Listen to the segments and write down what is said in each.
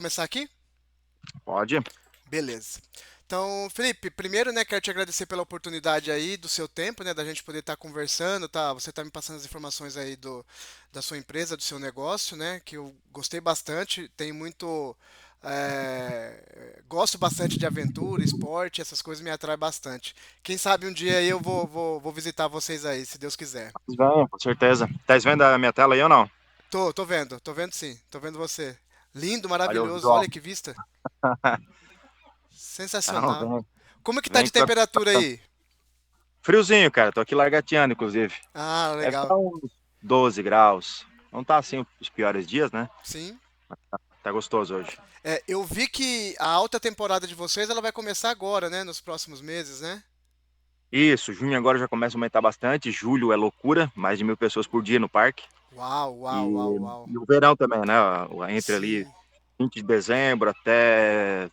Começar aqui? Pode. Beleza. Então, Felipe, primeiro, né, quero te agradecer pela oportunidade aí do seu tempo, né, da gente poder estar conversando, tá? Você tá me passando as informações aí da sua empresa, do seu negócio, né, que eu gostei bastante, tem muito, gosto bastante de aventura, esporte, essas coisas me atraem bastante. Quem sabe um dia aí eu vou visitar vocês aí, se Deus quiser. Venha, com certeza. Tá vendo a minha tela aí ou não? Tô vendo sim, tô vendo você. Lindo, Olha o maravilhoso, visual. olha que vista. Não, Sensacional. vem, Como é que tá vem de que você vai gostar temperatura bastante. aí? Friozinho, cara. Tô aqui largateando, inclusive. Ah, Deve legal. estar uns 12 graus. Não tá assim os piores dias, né? Sim. Tá gostoso hoje. É, eu vi que a alta temporada de vocês ela vai começar agora, né? Nos próximos meses, né? Isso, junho agora já começa a aumentar bastante. Julho é loucura, mais de 1.000 pessoas por dia no parque. Uau, uau, uau, E, uau. e o verão também, né? Entre ali Sim, 20 de dezembro até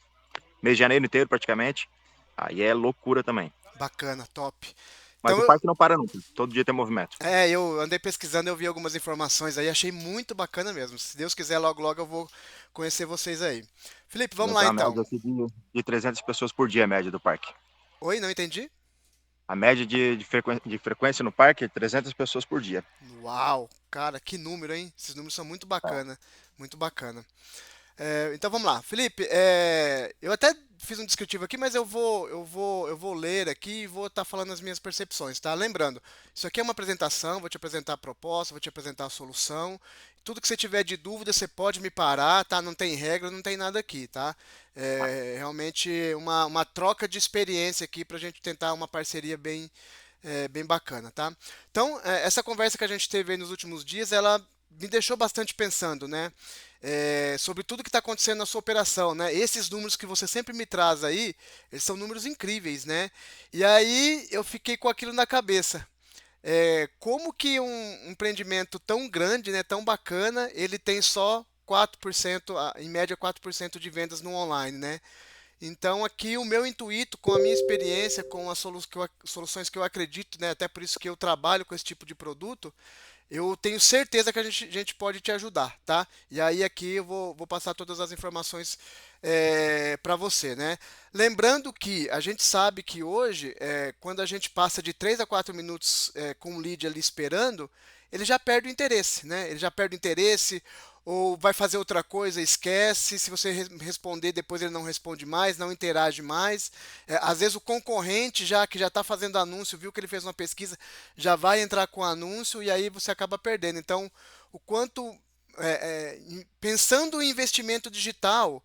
mês de janeiro inteiro, praticamente. Aí é loucura também. bacana, top. Mas Então, o parque não para nunca. Todo dia tem movimento. eu andei pesquisando, eu vi algumas informações aí, achei muito bacana mesmo. Se Deus quiser, logo, logo eu vou conhecer vocês aí. Felipe, vamos Tem lá uma então. média aqui de 300 pessoas por dia, a média do parque. Oi, não entendi? A média de frequência no parque é 300 pessoas por dia. Uau, cara, que número, hein? Esses números são muito É. bacana, muito bacana. Então vamos lá, Felipe. Eu até fiz um descritivo aqui, mas eu vou ler aqui e vou estar falando as minhas percepções, tá? Lembrando, isso aqui é uma apresentação, vou te apresentar a proposta, vou te apresentar a solução. Tudo que você tiver de dúvida, você pode me parar, tá? Não tem regra, não tem nada aqui, tá? É realmente uma troca de experiência aqui para a gente tentar uma parceria bem bacana, tá? Então, essa conversa que a gente teve aí nos últimos dias, ela me deixou bastante pensando, né? Sobre tudo que está acontecendo na sua operação, né? Esses números que você sempre me traz aí, eles são números incríveis, né? E aí eu fiquei com aquilo na cabeça. Como que um empreendimento tão grande, né, tão bacana, ele tem só 4%, em média 4% de vendas no online, né? Então, aqui o meu intuito, com a minha experiência, com as soluções que eu acredito, né, até por isso que eu trabalho com esse tipo de produto, eu tenho certeza que a gente pode te ajudar, tá? E aí aqui eu vou passar todas as informações para você, né? Lembrando que a gente sabe que hoje, quando a gente passa de 3 a 4 minutos com o lead ali esperando, ele já perde o interesse, né? Ele já perde o interesse, ou vai fazer outra coisa, esquece. Se você responder, depois ele não responde mais, não interage mais. Às vezes o concorrente, já que já está fazendo anúncio, viu que ele fez uma pesquisa, já vai entrar com anúncio e aí você acaba perdendo. Então, o quanto pensando em investimento digital,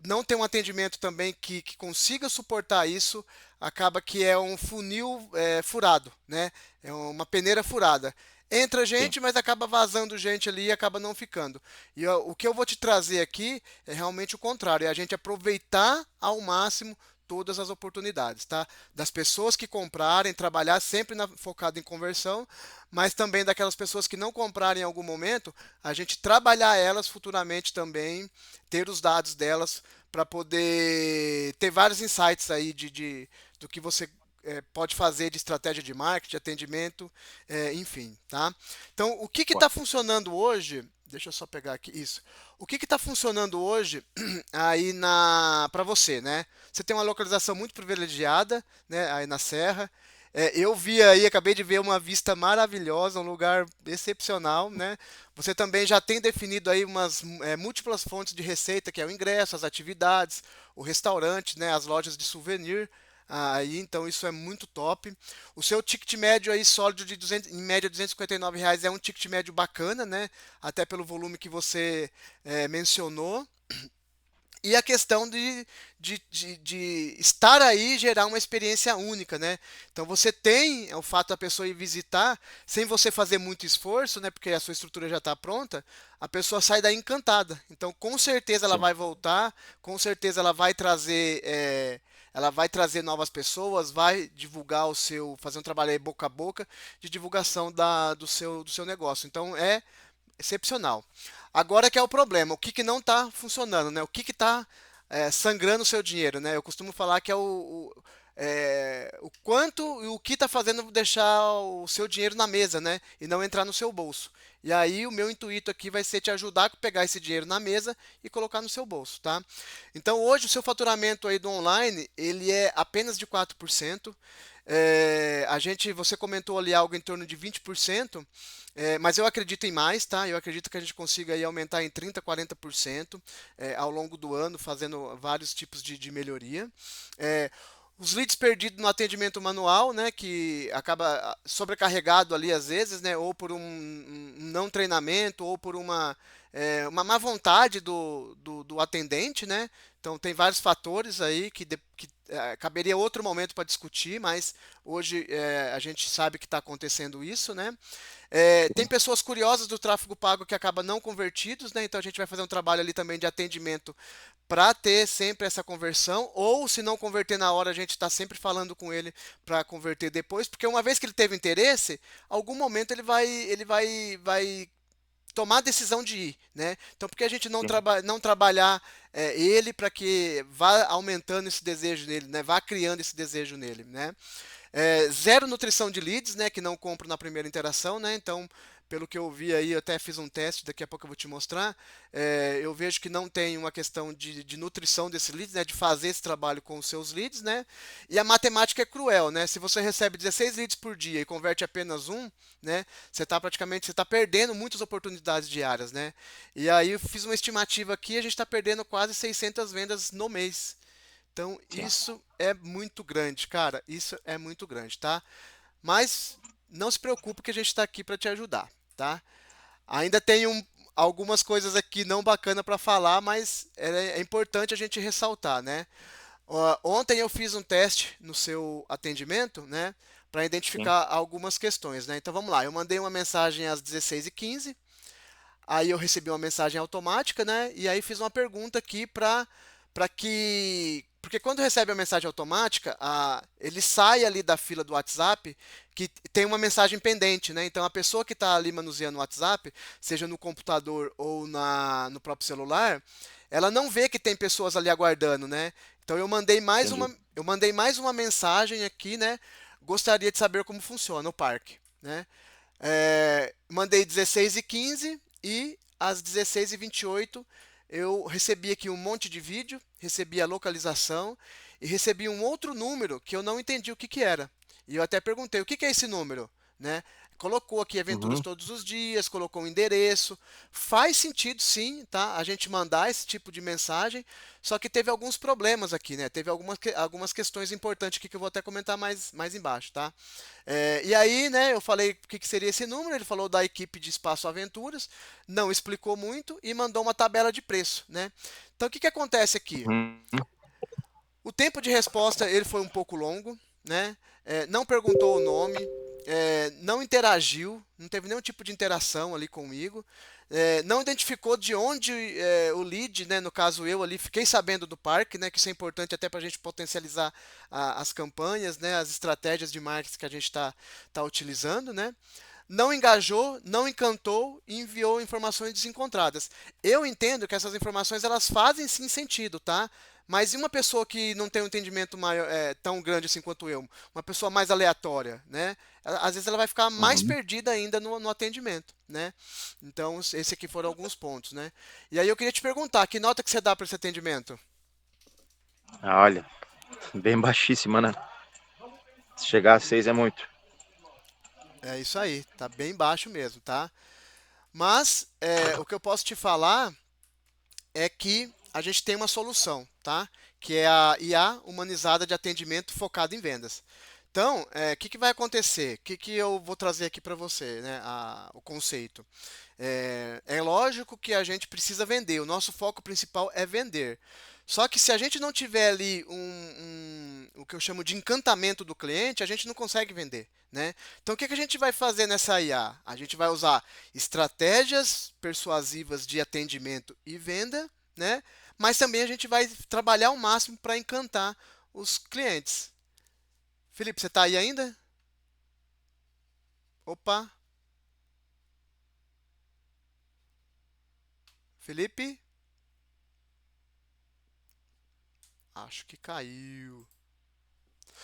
não ter um atendimento também que consiga suportar isso, acaba que é um funil furado, né? É uma peneira furada. Entra Sim. gente, mas acaba vazando gente ali e acaba não ficando. E ó, o que eu vou te trazer aqui é realmente o contrário, é a gente aproveitar ao máximo todas as oportunidades, tá? Das pessoas que comprarem, trabalhar sempre focado em conversão, mas também daquelas pessoas que não comprarem em algum momento, a gente trabalhar elas futuramente também, ter os dados delas para poder ter vários insights aí do que você pode fazer de estratégia de marketing, de atendimento, enfim, tá? Então, o que Pô, está funcionando hoje? Deixa eu só pegar aqui isso. O que está funcionando hoje aí para você, né? Você tem uma localização muito privilegiada, né? Aí na Serra. Eu vi aí, acabei de ver uma vista maravilhosa, um lugar excepcional, né? Você também já tem definido aí umas múltiplas fontes de receita, que é o ingresso, as atividades, o restaurante, né? As lojas de souvenir. Aí, então isso é muito top. O seu ticket médio aí sólido de 200, em média R$ 259 é um ticket médio bacana, né? Até pelo volume que você mencionou. E a questão de estar aí e gerar uma experiência única, né? Então você tem o fato da pessoa ir visitar, sem você fazer muito esforço, né? Porque a sua estrutura já está pronta, a pessoa sai daí encantada. Então com certeza ela sim. vai voltar, com certeza ela vai trazer novas pessoas, vai divulgar fazer um trabalho aí boca a boca de divulgação do seu negócio. Então é excepcional. Agora que é o problema, o que, que não está funcionando, né? O que está sangrando o seu dinheiro, né? Eu costumo falar que o quanto e o que está fazendo deixar o seu dinheiro na mesa, né? E não entrar no seu bolso. E aí o meu intuito aqui vai ser te ajudar a pegar esse dinheiro na mesa e colocar no seu bolso, tá? Então hoje o seu faturamento aí do online, ele é apenas de 4%. Você comentou ali algo em torno de 20%, mas eu acredito em mais, tá? Eu acredito que a gente consiga aí aumentar em 30, 40% ao longo do ano, fazendo vários tipos de melhoria. É, os leads perdidos no atendimento manual, né, que acaba sobrecarregado ali às vezes, né, ou por um não treinamento, ou por uma má vontade do atendente, né? Então tem vários fatores aí que caberia outro momento para discutir, mas hoje a gente sabe que está acontecendo isso, né? Tem Sim. pessoas curiosas do tráfego pago que acabam não convertidos, né? Então a gente vai fazer um trabalho ali também de atendimento para ter sempre essa conversão, ou se não converter na hora, a gente está sempre falando com ele para converter depois, porque uma vez que ele teve interesse, algum momento vai tomar a decisão de ir, né? Então, por que a gente Sim. não trabalhar ele para que vá aumentando esse desejo nele, né? Vá criando esse desejo nele, né? Zero nutrição de leads, né? Que não compro na primeira interação, né? Então, pelo que eu vi aí, eu até fiz um teste, daqui a pouco eu vou te mostrar. Eu vejo que não tem uma questão de nutrição desses leads, né? De fazer esse trabalho com os seus leads, né? E a matemática é cruel, né? Se você recebe 16 leads por dia e converte apenas um, né? Você está perdendo muitas oportunidades diárias, né? E aí eu fiz uma estimativa aqui, a gente está perdendo quase 600 vendas no mês. Então, Sim. isso é muito grande, cara. Isso é muito grande, tá? Mas não se preocupe que a gente está aqui para te ajudar, tá? Ainda tem algumas coisas aqui não bacana para falar, mas é importante a gente ressaltar, né? Ontem eu fiz um teste no seu atendimento, né? Para Sim. identificar algumas questões, né? Então vamos lá. Eu mandei uma mensagem às 16h15. Aí eu recebi uma mensagem automática, né? E aí fiz uma pergunta aqui para que porque quando recebe a mensagem automática, ele sai ali da fila do WhatsApp que tem uma mensagem pendente, né? Então a pessoa que está ali manuseando o WhatsApp, seja no computador ou no próprio celular, ela não vê que tem pessoas ali aguardando, né? Então Entendi. eu mandei mais uma mensagem aqui, né? Gostaria de saber como funciona o parque, né? Mandei 16h15 e às 16h28 eu recebi aqui um monte de vídeo, recebi a localização e recebi um outro número que eu não entendi o que, que era. E eu até perguntei, o que, que é esse número? Né? Colocou aqui aventuras Uhum. todos os dias, colocou um endereço. Faz sentido sim, tá? A gente mandar esse tipo de mensagem, só que teve alguns problemas aqui, né? Teve algumas questões importantes aqui que eu vou até comentar mais embaixo, tá? E aí, né, eu falei o que, que seria esse número, ele falou da equipe de Espaço Aventuras, não explicou muito e mandou uma tabela de preço, né? Então, o que, que acontece aqui? Uhum. O tempo de resposta ele foi um pouco longo, né? Não perguntou o nome, não interagiu, não teve nenhum tipo de interação ali comigo, não identificou de onde o lead, né? No caso eu ali fiquei sabendo do parque, né? Que isso é importante até para a gente potencializar as campanhas, né? As estratégias de marketing que a gente está utilizando, né? Não engajou, não encantou e enviou informações desencontradas. Eu entendo que essas informações elas fazem sim sentido, tá? Mas e uma pessoa que não tem um entendimento maior, tão grande assim quanto eu, uma pessoa mais aleatória, né? Às vezes ela vai ficar mais Uhum. perdida ainda no atendimento, né? Então, esse aqui foram alguns pontos, né? E aí eu queria te perguntar, que nota que você dá para esse atendimento? Olha, bem baixíssima, né? Se chegar a 6 é muito. É isso aí, tá bem baixo mesmo, tá? Mas o que eu posso te falar é que a gente tem uma solução, tá? Que é a IA humanizada de atendimento focado em vendas. Então, o que, que vai acontecer? O que, que eu vou trazer aqui para você, né? O conceito. É lógico que a gente precisa vender, o nosso foco principal é vender. Só que se a gente não tiver ali o que eu chamo de encantamento do cliente, a gente não consegue vender, né? Então o que que a gente vai fazer nessa IA? A gente vai usar estratégias persuasivas de atendimento e venda, né? Mas também a gente vai trabalhar ao máximo para encantar os clientes. Felipe, você está aí ainda? Opa, Felipe? Acho que caiu.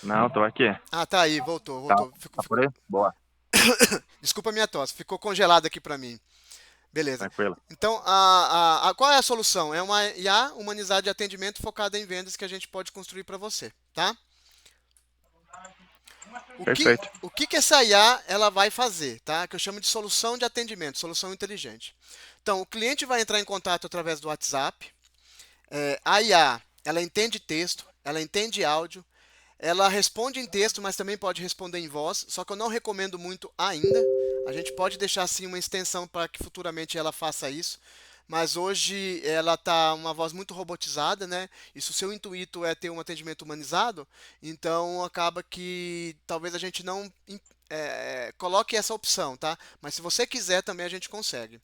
Não, tô aqui. Ah, tá aí, voltou, Tá, voltou. tá por aí? Boa, Desculpa a minha tosse, ficou congelado aqui para mim. Beleza. tranquilo. Então, qual é a solução? É uma IA humanizada de atendimento focada em vendas que a gente pode construir para você, tá? Perfeito. O que essa IA ela vai fazer, tá? Que eu chamo de solução de atendimento, solução inteligente. Então, o cliente vai entrar em contato através do WhatsApp. A IA, ela entende texto, ela entende áudio, ela responde em texto, mas também pode responder em voz, só que eu não recomendo muito ainda. A gente pode deixar assim uma extensão para que futuramente ela faça isso, mas hoje ela tá uma voz muito robotizada, né? E se o seu intuito é ter um atendimento humanizado, então acaba que talvez a gente não coloque essa opção, tá? Mas se você quiser também a gente consegue.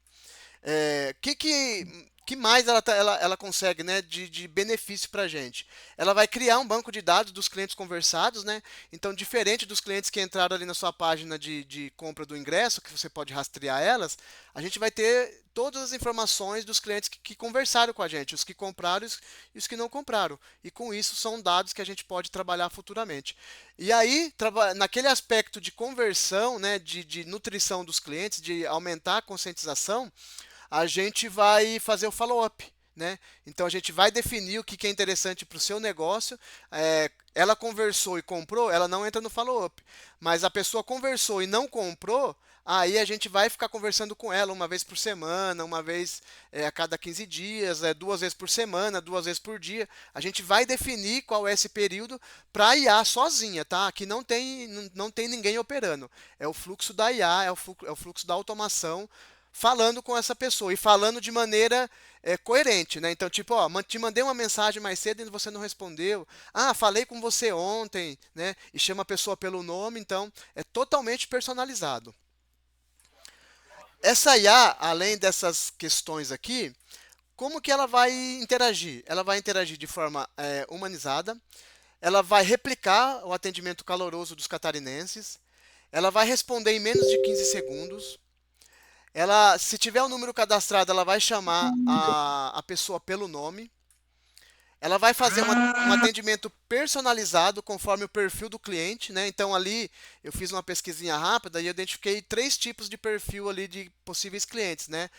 Que mais ela consegue, né, de benefício para a gente? Ela vai criar um banco de dados dos clientes conversados, né? Então, diferente dos clientes que entraram ali na sua página de compra do ingresso, que você pode rastrear elas, a gente vai ter todas as informações dos clientes que conversaram com a gente, os que compraram e os que não compraram. E com isso são dados que a gente pode trabalhar futuramente. E aí, naquele aspecto de conversão, né, de nutrição dos clientes, de aumentar a conscientização, a gente vai fazer o follow-up, né? Então a gente vai definir o que é interessante para o seu negócio. Ela conversou e comprou, ela não entra no follow-up. Mas a pessoa conversou e não comprou, aí a gente vai ficar conversando com ela uma vez por semana, uma vez a cada 15 dias, 2 vezes por semana, 2 vezes por dia. A gente vai definir qual é esse período para a IA sozinha, tá? Aqui não tem ninguém operando. É o fluxo da IA, é o fluxo da automação falando com essa pessoa e falando de maneira coerente, né? Então, tipo, ó, te mandei uma mensagem mais cedo e você não respondeu. Ah, falei com você ontem, né? E chama a pessoa pelo nome, então é totalmente personalizado. Essa IA, além dessas questões aqui, como que ela vai interagir? Ela vai interagir de forma humanizada, ela vai replicar o atendimento caloroso dos catarinenses, ela vai responder em menos de 15 segundos. Ela, se tiver o número cadastrado, ela vai chamar a pessoa pelo nome. Ela vai fazer um atendimento personalizado conforme o perfil do cliente, né? Então ali eu fiz uma pesquisinha rápida e identifiquei 3 tipos de perfil ali de possíveis clientes, né?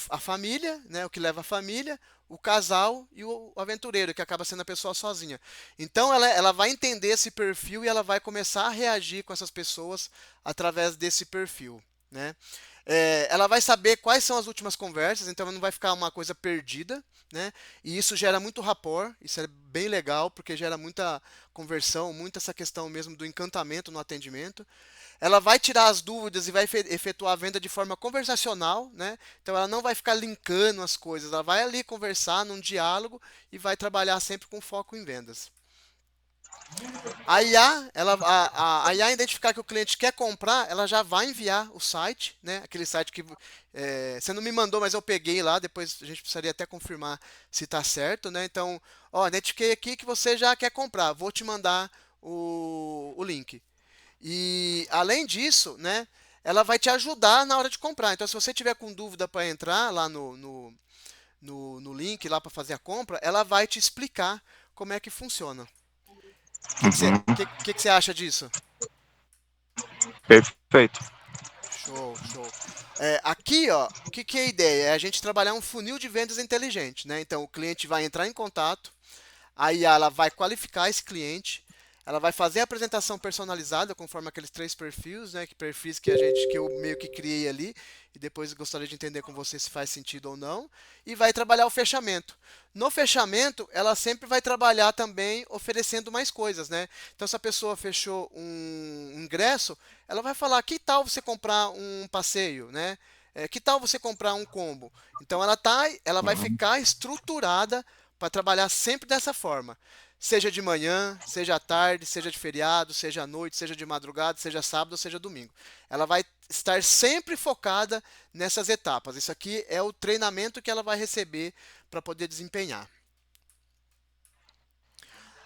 A família, né? O que leva a família, o casal e o aventureiro, que acaba sendo a pessoa sozinha. Então ela vai entender esse perfil e ela vai começar a reagir com essas pessoas através desse perfil, né? Ela vai saber quais são as últimas conversas, então não vai ficar uma coisa perdida, né? E isso gera muito rapport, isso é bem legal, porque gera muita conversão, muita essa questão mesmo do encantamento no atendimento. Ela vai tirar as dúvidas e vai efetuar a venda de forma conversacional, né? Então ela não vai ficar linkando as coisas, ela vai ali conversar num diálogo e vai trabalhar sempre com foco em vendas. A IA, a IA identificar que o cliente quer comprar, ela já vai enviar o site, né? Aquele site que você não me mandou, mas eu peguei lá. Depois a gente precisaria até confirmar se está certo, né? Então, ó, identifiquei aqui que você já quer comprar. Vou te mandar o link. E além disso, né? Ela vai te ajudar na hora de comprar. Então, se você tiver com dúvida para entrar lá no link lá para fazer a compra, ela vai te explicar como é que funciona. O que você Uhum. que você acha disso? Perfeito. Show, show. Aqui, ó, o que é a ideia? É a gente trabalhar um funil de vendas inteligente, né? Então, o cliente vai entrar em contato, aí ela vai qualificar esse cliente, ela vai fazer a apresentação personalizada conforme aqueles 3 perfis, né? Que perfis que eu meio que criei ali, e depois gostaria de entender com você se faz sentido ou não, e vai trabalhar o fechamento. No fechamento, ela sempre vai trabalhar também oferecendo mais coisas, né? Então, se a pessoa fechou um ingresso, ela vai falar: que tal você comprar um passeio, né? Que tal você comprar um combo? Então, ela vai Uhum. ficar estruturada para trabalhar sempre dessa forma. Seja de manhã, seja à tarde, seja de feriado, seja à noite, seja de madrugada, seja sábado ou seja domingo. Ela vai estar sempre focada nessas etapas. Isso aqui é o treinamento que ela vai receber para poder desempenhar.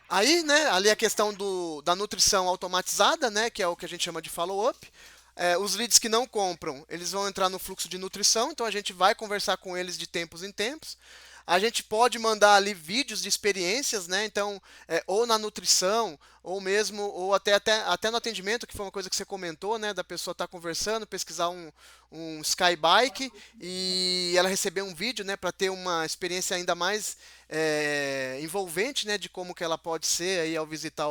Aí, né, ali a questão da nutrição automatizada, né, que é o que a gente chama de follow-up. Os leads que não compram, eles vão entrar no fluxo de nutrição, então a gente vai conversar com eles de tempos em tempos. A gente pode mandar ali vídeos de experiências, né? Então, ou na nutrição, ou mesmo, ou até no atendimento, que foi uma coisa que você comentou, né? Da pessoa estar conversando, pesquisar um Skybike e ela receber um vídeo, né? Para ter uma experiência ainda mais envolvente, né? De como que ela pode ser aí ao visitar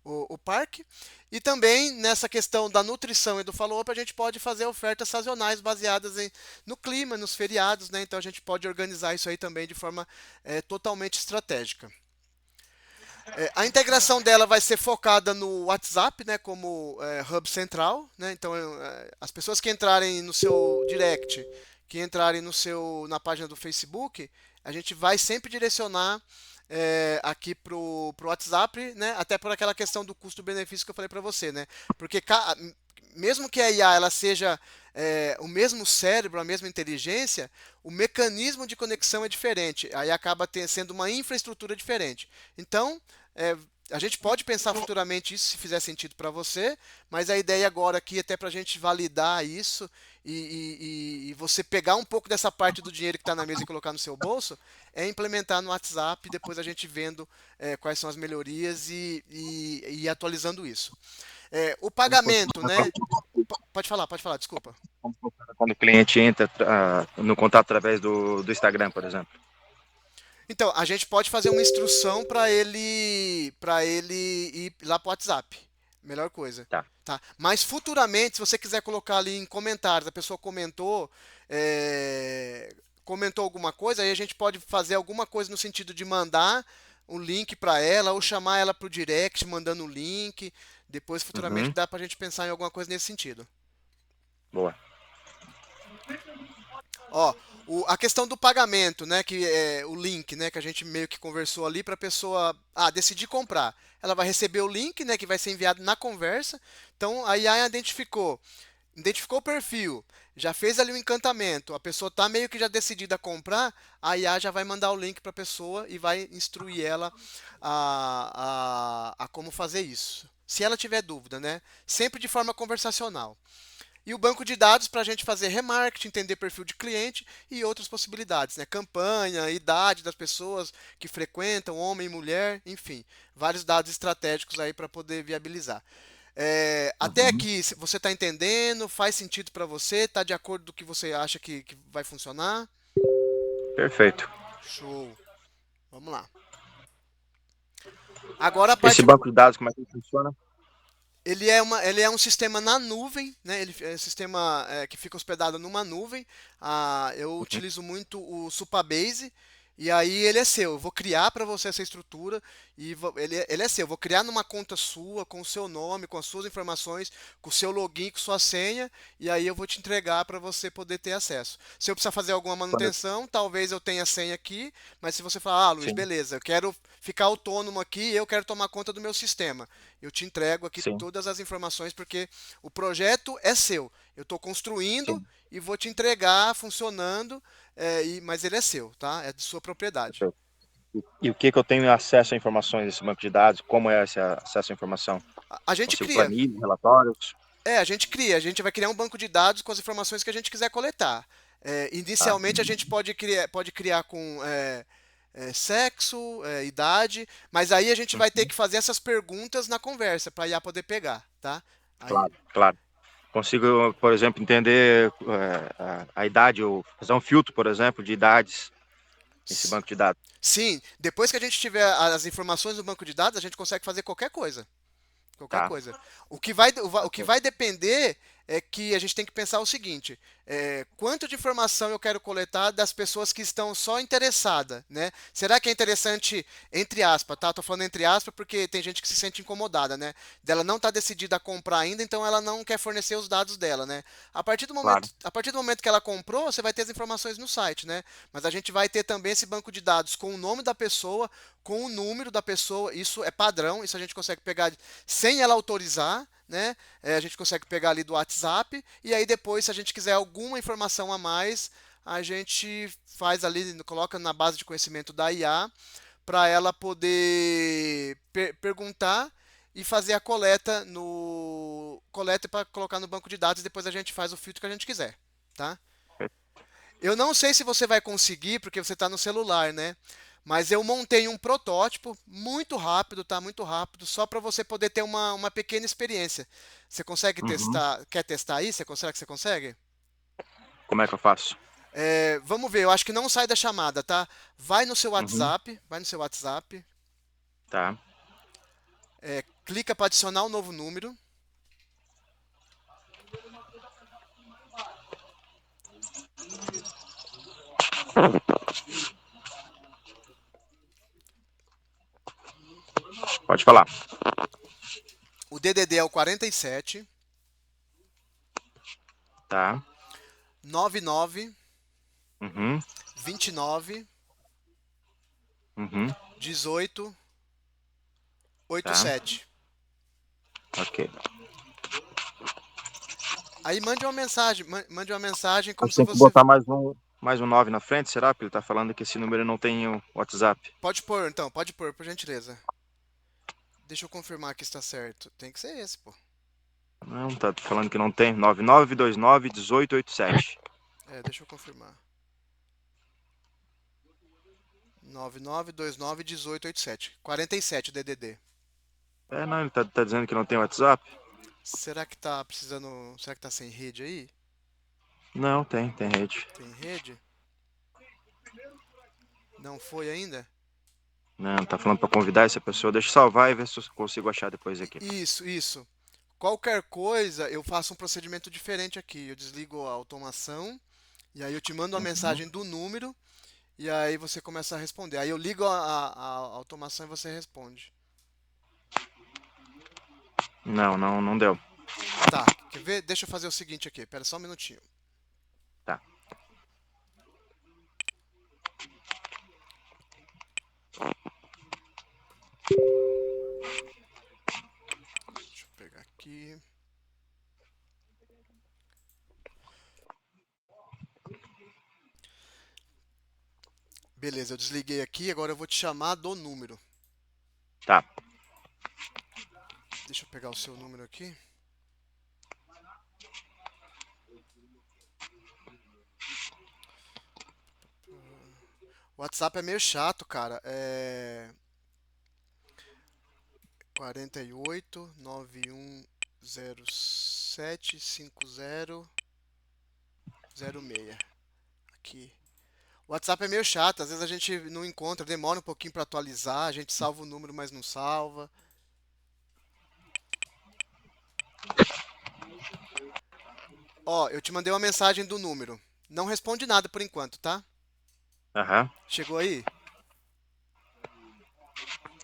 o parque. E também nessa questão da nutrição e do follow-up, a gente pode fazer ofertas sazonais baseadas no clima, nos feriados, né? Então a gente pode organizar isso aí também de forma totalmente estratégica. A integração dela vai ser focada no WhatsApp, né, como hub central, né? Então as pessoas que entrarem no seu direct, que entrarem na página do Facebook, a gente vai sempre direcionar aqui pro WhatsApp, né? Até por aquela questão do custo-benefício que eu falei para você, né? Porque mesmo que a IA ela seja o mesmo cérebro, a mesma inteligência, o mecanismo de conexão é diferente. Aí acaba sendo uma infraestrutura diferente. Então, é, a gente pode pensar futuramente isso se fizer sentido para você, mas a ideia agora aqui, até para a gente validar isso e você pegar um pouco dessa parte do dinheiro que está na mesa e colocar no seu bolso, é implementar no WhatsApp, depois a gente vendo quais são as melhorias e atualizando isso. O pagamento, né? Pode falar, desculpa. Quando o cliente entra no contato através do Instagram, por exemplo. Então, a gente pode fazer uma instrução para ele ir lá para o WhatsApp. Melhor coisa. Tá. Tá? Mas futuramente, se você quiser colocar ali em comentários, a pessoa comentou alguma coisa, aí a gente pode fazer alguma coisa no sentido de mandar um link para ela ou chamar ela para o direct mandando o link. Depois, futuramente, Uhum. dá para a gente pensar em alguma coisa nesse sentido. Boa. Ó, a questão do pagamento, né, que é o link, né, que a gente meio que conversou ali para a pessoa, decidir comprar. Ela vai receber o link, né, que vai ser enviado na conversa. Então, a IA identificou o perfil, já fez ali o encantamento, a pessoa está meio que já decidida a comprar, a IA já vai mandar o link para a pessoa e vai instruir ela a como fazer isso. Se ela tiver dúvida, né? Sempre de forma conversacional. E o banco de dados para a gente fazer remarketing, entender perfil de cliente e outras possibilidades, né? Campanha, idade das pessoas que frequentam, homem e mulher, enfim, vários dados estratégicos aí para poder viabilizar. Até Uhum. aqui, você está entendendo? Faz sentido para você? Está de acordo com o que você acha que vai funcionar? Perfeito. Show. Vamos lá. Agora a Esse parte. banco de dados, como é que ele funciona? Ele é um sistema na nuvem, né? Ele é um sistema que fica hospedado numa nuvem. Eu Uhum. utilizo muito o Supabase e aí ele é seu. Eu vou criar para você essa estrutura e ele é seu. Eu vou criar numa conta sua, com o seu nome, com as suas informações, com o seu login, com sua senha e aí eu vou te entregar para você poder ter acesso. Se eu precisar fazer alguma Quando... manutenção, talvez eu tenha a senha aqui, mas se você falar, Luiz, Sim, beleza, eu quero ficar autônomo aqui, eu quero tomar conta do meu sistema. Eu te entrego aqui sim, todas as informações porque o projeto é seu. Eu estou construindo sim. e vou te entregar funcionando, mas ele é seu, tá? É de sua propriedade. Perfeito. E o que eu tenho acesso a informações desse banco de dados? Como é esse acesso à informação? A gente Consigo cria. planilhas, relatórios? A gente vai criar um banco de dados com as informações que a gente quiser coletar. Ah, Inicialmente a gente pode criar com sexo, idade, mas aí a gente vai ter uhum. que fazer essas perguntas na conversa para a IA poder pegar, tá? Aí, Claro, claro. Consigo, por exemplo, entender a idade, ou fazer um filtro, por exemplo, de idades nesse banco de dados. sim, depois que a gente tiver as informações do banco de dados, a gente consegue fazer qualquer coisa. Qualquer Tá. coisa. O que vai Ok. depender é que a gente tem que pensar o seguinte: quanto de informação eu quero coletar das pessoas que estão só interessadas, né? Será que é interessante, entre aspas, tá? Tô falando entre aspas porque tem gente que se sente incomodada, né? Dela não tá decidida a comprar ainda, então ela não quer fornecer os dados dela, né? Claro. A partir do momento que ela comprou, você vai ter as informações no site, né? Mas a gente vai ter também esse banco de dados com o nome da pessoa, com o número da pessoa, isso é padrão, isso a gente consegue pegar sem ela autorizar, né? A gente consegue pegar ali do WhatsApp e aí depois, se a gente quiser alguma informação a mais, a gente faz ali, coloca na base de conhecimento da IA para ela poder perguntar e fazer a coleta para colocar no banco de dados e depois a gente faz o filtro que a gente quiser, tá? Eu não sei se você vai conseguir, porque você está no celular, né? Mas eu montei um protótipo muito rápido, tá? Muito rápido, só para você poder ter uma pequena experiência. Você consegue Uhum. testar? Quer testar aí? Será que você consegue? Como é que eu faço? Vamos ver, eu acho que não sai da chamada, tá? Uhum. Vai no seu WhatsApp, Tá. clica para adicionar um novo número. Pode falar. O DDD é o 47 Tá. 99 Uhum. 29 Uhum. 18 Tá. 87. Ok. Aí mande uma mensagem como Mas se tem que você. botar mais um 9 na frente, será? Porque ele tá falando que esse número não tem o WhatsApp. Pode pôr, então, pode pôr, por gentileza. Deixa eu confirmar que está certo. Tem que ser esse, pô. Não, tá falando que não tem. 99291887. Deixa eu confirmar. 99291887. 47 DDD. Não, ele tá dizendo que não tem WhatsApp? Será que tá precisando. Será que tá sem rede aí? Não, tem rede. Tem rede? Não foi ainda? Não, tá falando pra convidar essa pessoa. Deixa eu salvar e ver se eu consigo achar depois aqui. Isso, isso. Qualquer coisa, eu faço um procedimento diferente aqui. Eu desligo a automação e aí eu te mando a Uhum. mensagem do número e aí você começa a responder. Aí eu ligo a automação e você responde. Não deu. Tá, quer ver? Deixa eu fazer o seguinte aqui. Pera só um minutinho. Tá. Deixa eu pegar aqui. Beleza, eu desliguei aqui. Agora eu vou te chamar do número. Tá. Deixa eu pegar o seu número aqui. O WhatsApp é meio chato, cara. 48 9107 5006. Aqui. O WhatsApp é meio chato, às vezes a gente não encontra, demora um pouquinho para atualizar, a gente salva o número, mas não salva. Ó, eu te mandei uma mensagem do número. Não responde nada por enquanto, tá? Aham. Chegou aí?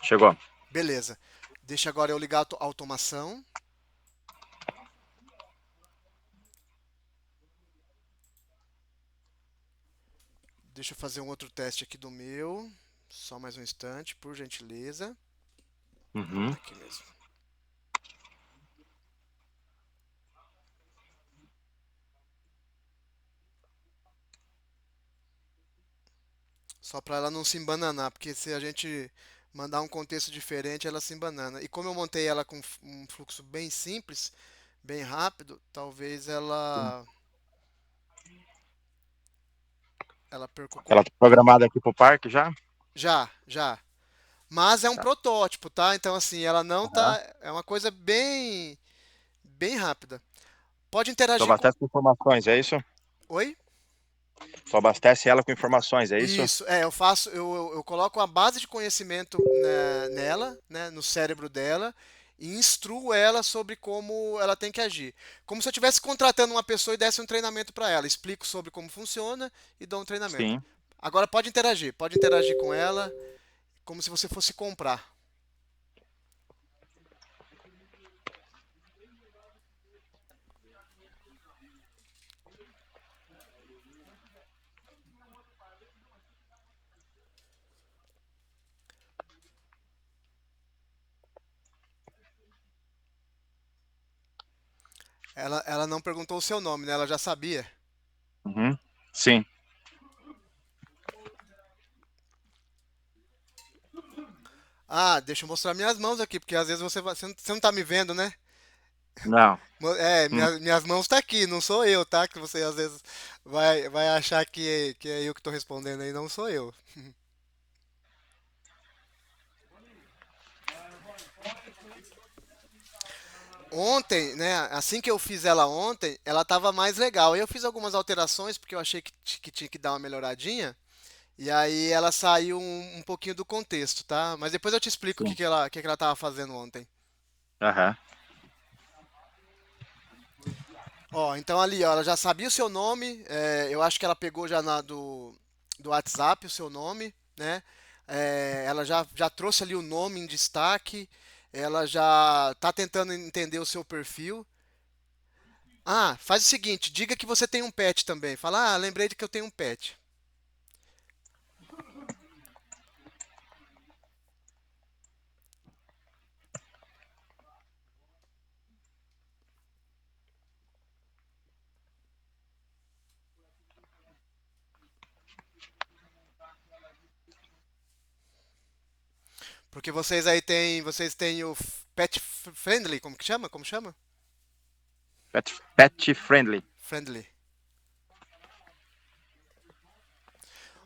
Chegou. Beleza. Deixa agora eu ligar a automação. Deixa eu fazer um outro teste aqui do meu. Só mais um instante, por gentileza. Uhum. Aqui mesmo. Só para ela não se embananar, porque se a gente mandar um contexto diferente, ela se embanana. E como eu montei ela com um fluxo bem simples, bem rápido, talvez ela perca o Ela tá programada aqui pro parque já? Já, já. Mas é um Tá. protótipo, tá? Então assim, ela não Aham. tá, é uma coisa bem rápida. Pode Só interagir com. abastece com informações, é isso? Oi? Só abastece ela com informações, é isso? Isso, eu faço, eu coloco a base de conhecimento nela, né, no cérebro dela, e instruo ela sobre como ela tem que agir. Como se eu estivesse contratando uma pessoa e desse um treinamento para ela. Explico sobre como funciona e dou um treinamento. Sim. Agora pode interagir com ela, como se você fosse comprar. Ela não perguntou o seu nome, né? Ela já sabia. Uhum. Sim. Ah, deixa eu mostrar minhas mãos aqui, porque às vezes você não tá me vendo, né? Não. Hum. Minhas mãos tá aqui, não sou eu, tá? Que você às vezes vai achar que é eu que tô respondendo aí, não sou eu. Ontem, né? Assim que eu fiz ela ontem, ela tava mais legal. Aí eu fiz algumas alterações porque eu achei que tinha que dar uma melhoradinha. E aí ela saiu um pouquinho do contexto, tá? Mas depois eu te explico Sim. o que ela tava fazendo ontem. Aham. Ó, então ali, ó, ela já sabia o seu nome. Eu acho que ela pegou já do WhatsApp o seu nome, né? Ela já trouxe ali o nome em destaque. Ela já tá tentando entender o seu perfil. Ah, faz o seguinte, diga que você tem um pet também. Fala, ah, lembrei de que eu tenho um pet. Porque vocês têm o friendly, como que chama? Como chama? Pet friendly. Friendly.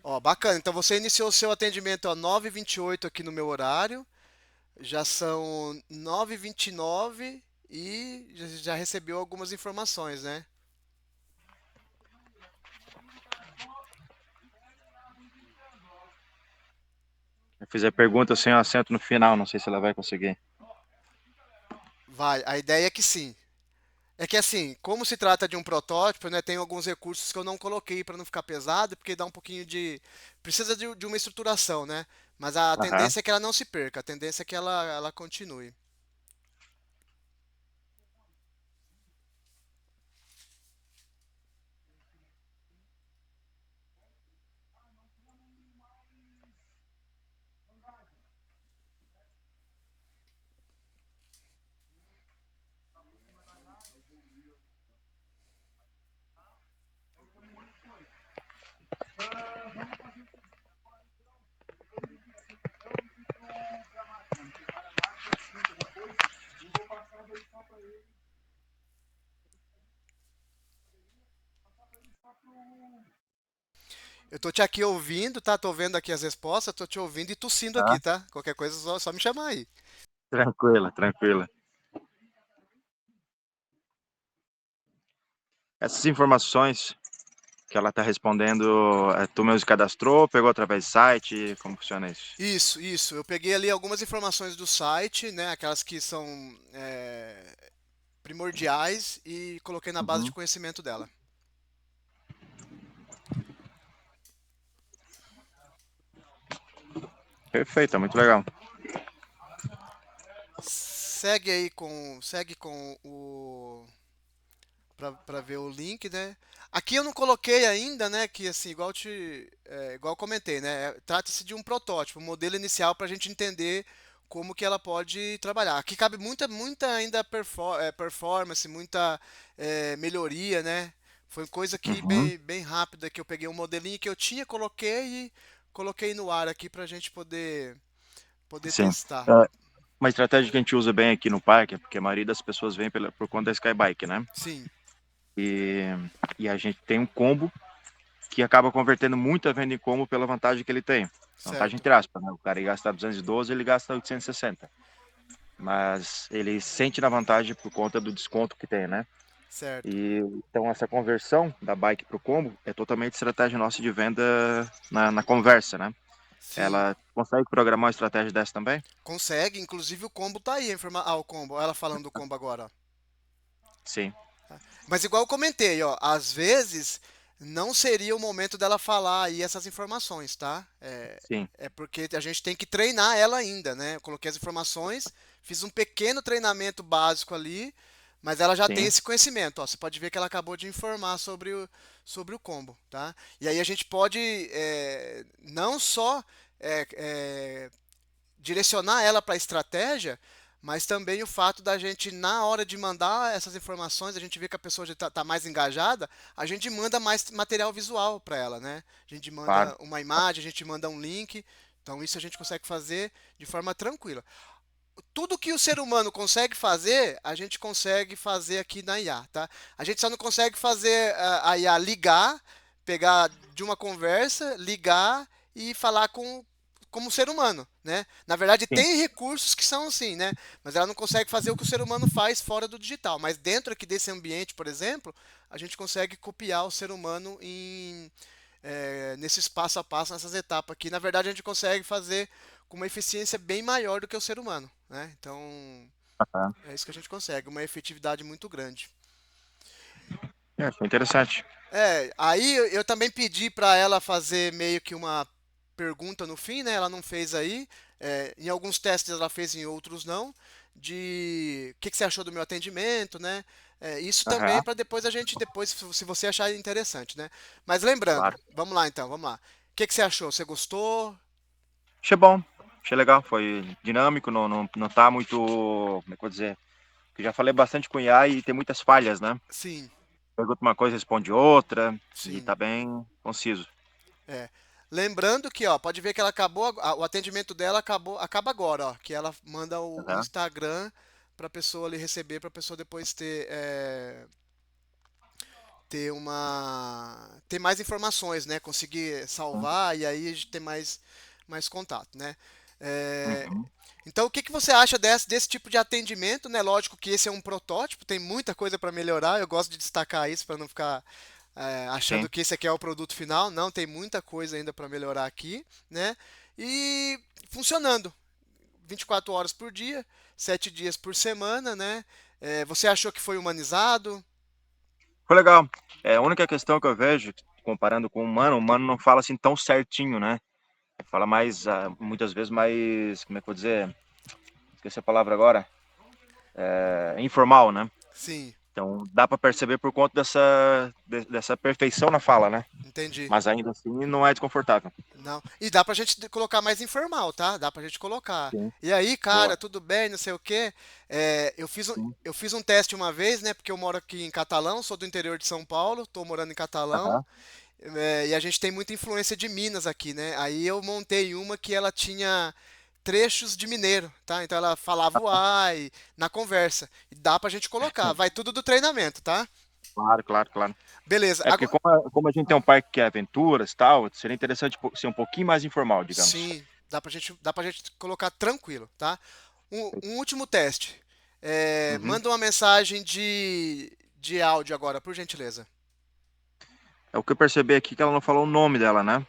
Ó, bacana. Então você iniciou o seu atendimento a 9h28 aqui no meu horário. Já são 9h29 e já recebeu algumas informações, né? Eu fiz a pergunta sem o acento no final, não sei se ela vai conseguir. Vai, a ideia é que sim. É que assim, como se trata de um protótipo, né, tem alguns recursos que eu não coloquei para não ficar pesado, porque dá um pouquinho de. Precisa de uma estruturação, né? Mas a Aham. tendência é que ela não se perca, a tendência é que ela continue. Eu tô te aqui ouvindo, tá? Tô vendo aqui as respostas, tô te ouvindo e tossindo aqui, Tá? tá? Qualquer coisa só me chamar aí. Tranquila, tranquila. Essas informações que ela está respondendo, tu mesmo cadastrou, pegou através do site, como funciona isso? Isso. Eu peguei ali algumas informações do site, né? Aquelas que são primordiais e coloquei na base de Uhum. conhecimento dela. Perfeito, é muito legal. Segue com o para ver o link, né? Aqui eu não coloquei ainda, né? Que assim, igual eu comentei, né? Trata-se de um protótipo, um modelo inicial para a gente entender como que ela pode trabalhar. Aqui cabe muita ainda performance, muita melhoria, né? Foi coisa que Uhum. bem rápida que eu peguei um modelinho que eu tinha, coloquei e coloquei no ar aqui para a gente poder Sim. testar. É, uma estratégia que a gente usa bem aqui no parque é porque a maioria das pessoas vem por conta da Skybike, né? Sim, E, e a gente tem um combo que acaba convertendo muita venda em combo pela vantagem que ele tem. Vantagem certo, entre aspas, né? O cara gasta 212, ele gasta 860. Mas ele sente na vantagem por conta do desconto que tem, né? certo. E então essa conversão da bike para o combo é totalmente estratégia nossa de venda na conversa, né? Sim. Ela consegue programar uma estratégia dessa também? Consegue, inclusive o combo tá aí, o combo, ela falando do combo agora, ó. Sim, Mas igual eu comentei, ó, às vezes não seria o momento dela falar aí essas informações, tá? sim, É porque a gente tem que treinar ela ainda, né? Eu coloquei as informações, fiz um pequeno treinamento básico ali, mas ela já tem sim, esse conhecimento, ó. Você pode ver que ela acabou de informar sobre o combo, tá? E aí a gente pode não só é, é, direcionar ela para a estratégia, mas também o fato da gente, na hora de mandar essas informações, a gente vê que a pessoa já está mais engajada, a gente manda mais material visual para ela, né? A gente claro. manda uma imagem, a gente manda um link, então isso a gente consegue fazer de forma tranquila. tudo que o ser humano consegue fazer, a gente consegue fazer aqui na IA, tá? A gente só não consegue fazer a IA ligar, pegar de uma conversa, ligar e falar com como ser humano, né? Na verdade, Sim. tem recursos que são assim, né? Mas ela não consegue fazer o que o ser humano faz fora do digital. Mas dentro aqui desse ambiente, por exemplo, a gente consegue copiar o ser humano nesses passo a passo, nessas etapas aqui. Na verdade, a gente consegue fazer com uma eficiência bem maior do que o ser humano, né? Então, Aham. é isso que a gente consegue, uma efetividade muito grande. Foi interessante. Aí eu também pedi para ela fazer meio que uma pergunta no fim, né? Ela não fez aí. Em alguns testes ela fez, em outros não. De o que você achou do meu atendimento, né? Isso também Aham, para depois a gente, depois, se você achar interessante, né? Mas lembrando, claro. vamos lá então, vamos lá. O que você achou? Você gostou? Achei bom, achei legal, foi dinâmico, não tá muito, como é que eu vou dizer? Eu já falei bastante com o IA e tem muitas falhas, né? Sim, Pergunta uma coisa, responde outra, e sim. tá bem conciso. É. Lembrando que, ó, pode ver que ela acabou, o atendimento dela acaba agora, ó, que ela manda o Aham, Instagram para a pessoa ali receber, para a pessoa depois ter mais informações, né? Conseguir sim. salvar e aí a gente ter mais contato, né? É, Uhum, então, o que que você acha desse tipo de atendimento, né? Lógico que esse é um protótipo, tem muita coisa para melhorar. Eu gosto de destacar isso para não ficar achando sim. que esse aqui é o produto final. Não, tem muita coisa ainda para melhorar aqui, né? E funcionando 24 horas por dia, 7 dias por semana, né? Você achou que foi humanizado? Foi legal. A única questão que eu vejo, comparando com o humano não fala assim tão certinho, né? Fala mais, muitas vezes mais, como é que eu vou dizer? Esqueci a palavra agora. Informal, né? Sim, Então dá para perceber por conta dessa perfeição na fala, né? entendi. Mas ainda assim não é desconfortável. Não. E dá pra gente colocar mais informal, tá? Dá pra gente colocar. Sim. E aí, cara, Boa. tudo bem, não sei o quê. Sim. Eu fiz um teste uma vez, né? Porque eu moro aqui em Catalão, sou do interior de São Paulo, tô morando em Catalão. Aham. E a gente tem muita influência de Minas aqui, né? Aí eu montei uma que ela tinha trechos de mineiro, tá? Então ela falava o ai na conversa. E dá pra gente colocar. Vai tudo do treinamento, tá? Claro, claro, claro. Beleza. É porque Agora, como a gente tem um parque que é aventuras e tal, seria interessante ser um pouquinho mais informal, digamos. sim, dá pra gente colocar tranquilo, tá? Um último teste. Uhum. Manda uma mensagem de áudio agora, por gentileza. É o que eu percebi aqui que ela não falou o nome dela, né?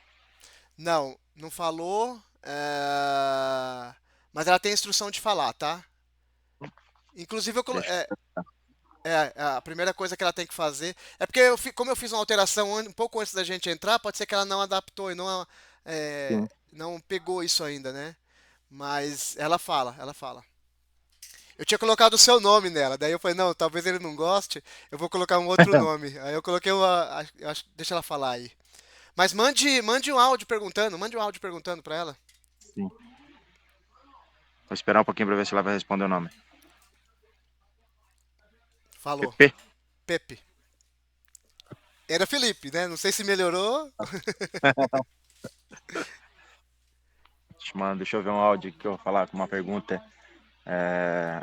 Não, não falou, mas ela tem a instrução de falar, tá? Inclusive, Deixa. a primeira coisa que ela tem que fazer. É porque, como eu fiz uma alteração um pouco antes da gente entrar, pode ser que ela não adaptou e Sim. não pegou isso ainda, né? Mas ela fala, ela fala. Eu tinha colocado o seu nome nela, daí eu falei, não, talvez ele não goste, eu vou colocar um outro nome. Aí eu coloquei deixa ela falar aí. Mas mande um áudio perguntando pra ela. Sim. Vou esperar um pouquinho para ver se ela vai responder o nome. Falou, Pepe? Pepe. Era Felipe, né? Não sei se melhorou. Deixa eu ver um áudio que eu vou falar com uma pergunta. É...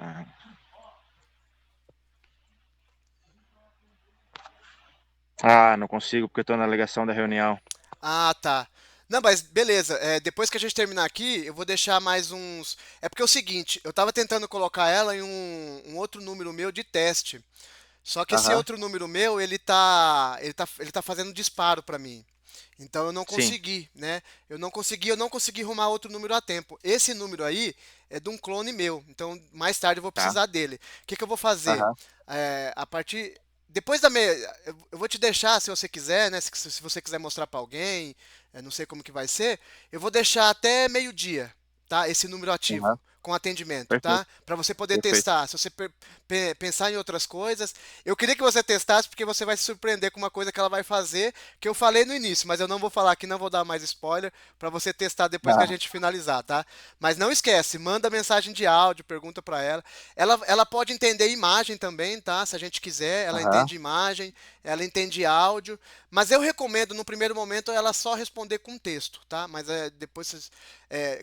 não consigo porque estou na ligação da reunião. Ah, tá. Não, mas beleza. Depois que a gente terminar aqui, eu vou deixar mais uns. É porque é o seguinte, eu tava tentando colocar ela em um outro número meu de teste. Só que esse Aham. outro número meu, ele tá fazendo disparo para mim. Então eu não Sim. consegui, né? Eu não consegui arrumar outro número a tempo. Esse número aí é de um clone meu. Então mais tarde eu vou Tá. precisar dele. O que que eu vou fazer? Aham. A partir depois da meia, eu vou te deixar, se você quiser, né? Se você quiser mostrar para alguém, não sei como que vai ser. Eu vou deixar até meio-dia, tá? Esse número ativo Aham. com atendimento, Perfeito. tá? Para você poder Perfeito. testar. Se você pensar em outras coisas, eu queria que você testasse porque você vai se surpreender com uma coisa que ela vai fazer, que eu falei no início, mas eu não vou falar aqui, não vou dar mais spoiler para você testar depois que a Ah, gente finalizar, tá? Mas não esquece, manda mensagem de áudio, pergunta para ela. Ela pode entender imagem também, tá? Se a gente quiser, ela aham. entende imagem, ela entende áudio, mas eu recomendo no primeiro momento ela só responder com texto, tá? Mas depois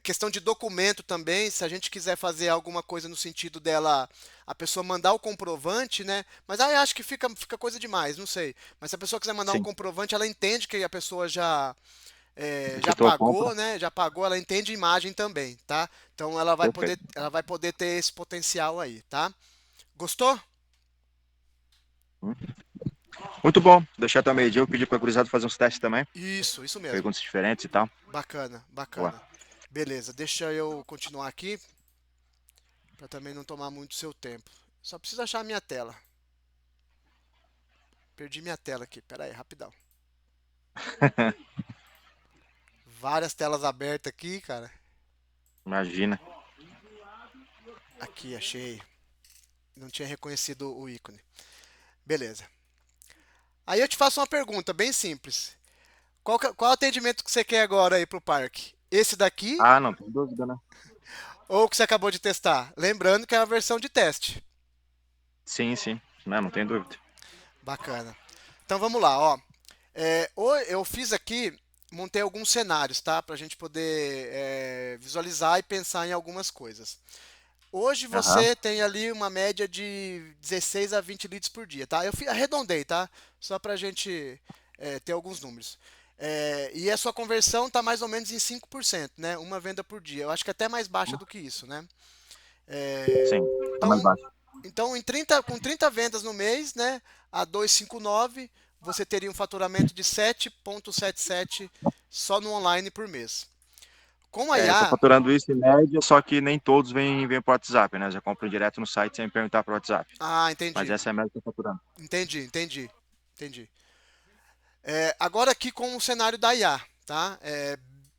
questão de documento também, se a gente quiser fazer alguma coisa no sentido dela, a pessoa mandar o comprovante, né? Mas aí acho que fica coisa demais, não sei. Mas se a pessoa quiser mandar um Sim. comprovante, ela entende que a pessoa já Efetuou a compra. pagou, né? Já pagou, ela entende imagem também, tá? Então Perfeito. ela vai poder ter esse potencial aí, tá? Gostou? Hum. Muito bom. Deixar até o meio-dia. Eu pedi para a gurizada fazer uns testes também. Isso mesmo. Perguntas diferentes e tal. Bacana, Boa. bacana. Beleza, deixa eu continuar aqui para também não tomar muito seu tempo. Só preciso achar a minha tela. Perdi minha tela aqui. Pera aí, rapidão. Várias telas abertas aqui, cara. Imagina. Aqui, achei. Não tinha reconhecido o ícone. Beleza. Aí eu te faço uma pergunta bem simples. Qual atendimento que você quer agora aí pro parque? Esse daqui Ah, não tem dúvida, né? ou o que você acabou de testar? Lembrando que é a versão de teste. Sim, sim. Não tem dúvida. Bacana. Então vamos lá, ó. Eu fiz aqui, montei alguns cenários, tá? Para a gente poder visualizar e pensar em algumas coisas. Hoje Aham. você tem ali uma média de 16 a 20 leads por dia, tá? Arredondei, tá? Só para a gente ter alguns números. E a sua conversão está mais ou menos em 5%, né? Uma venda por dia. Eu acho que é até mais baixa do que isso, né? É, Sim. Tá mais então, baixo. com 30 vendas no mês, né? A 259, você teria um faturamento de 7,77 só no online por mês. Com a É, eu tô IA, faturando isso em média, só que nem todos vêm pro WhatsApp, né? Já compram direto no site sem perguntar pro WhatsApp. Mas entendi. essa é a média que eu tô faturando. Entendi. Agora aqui com o cenário da IA, tá?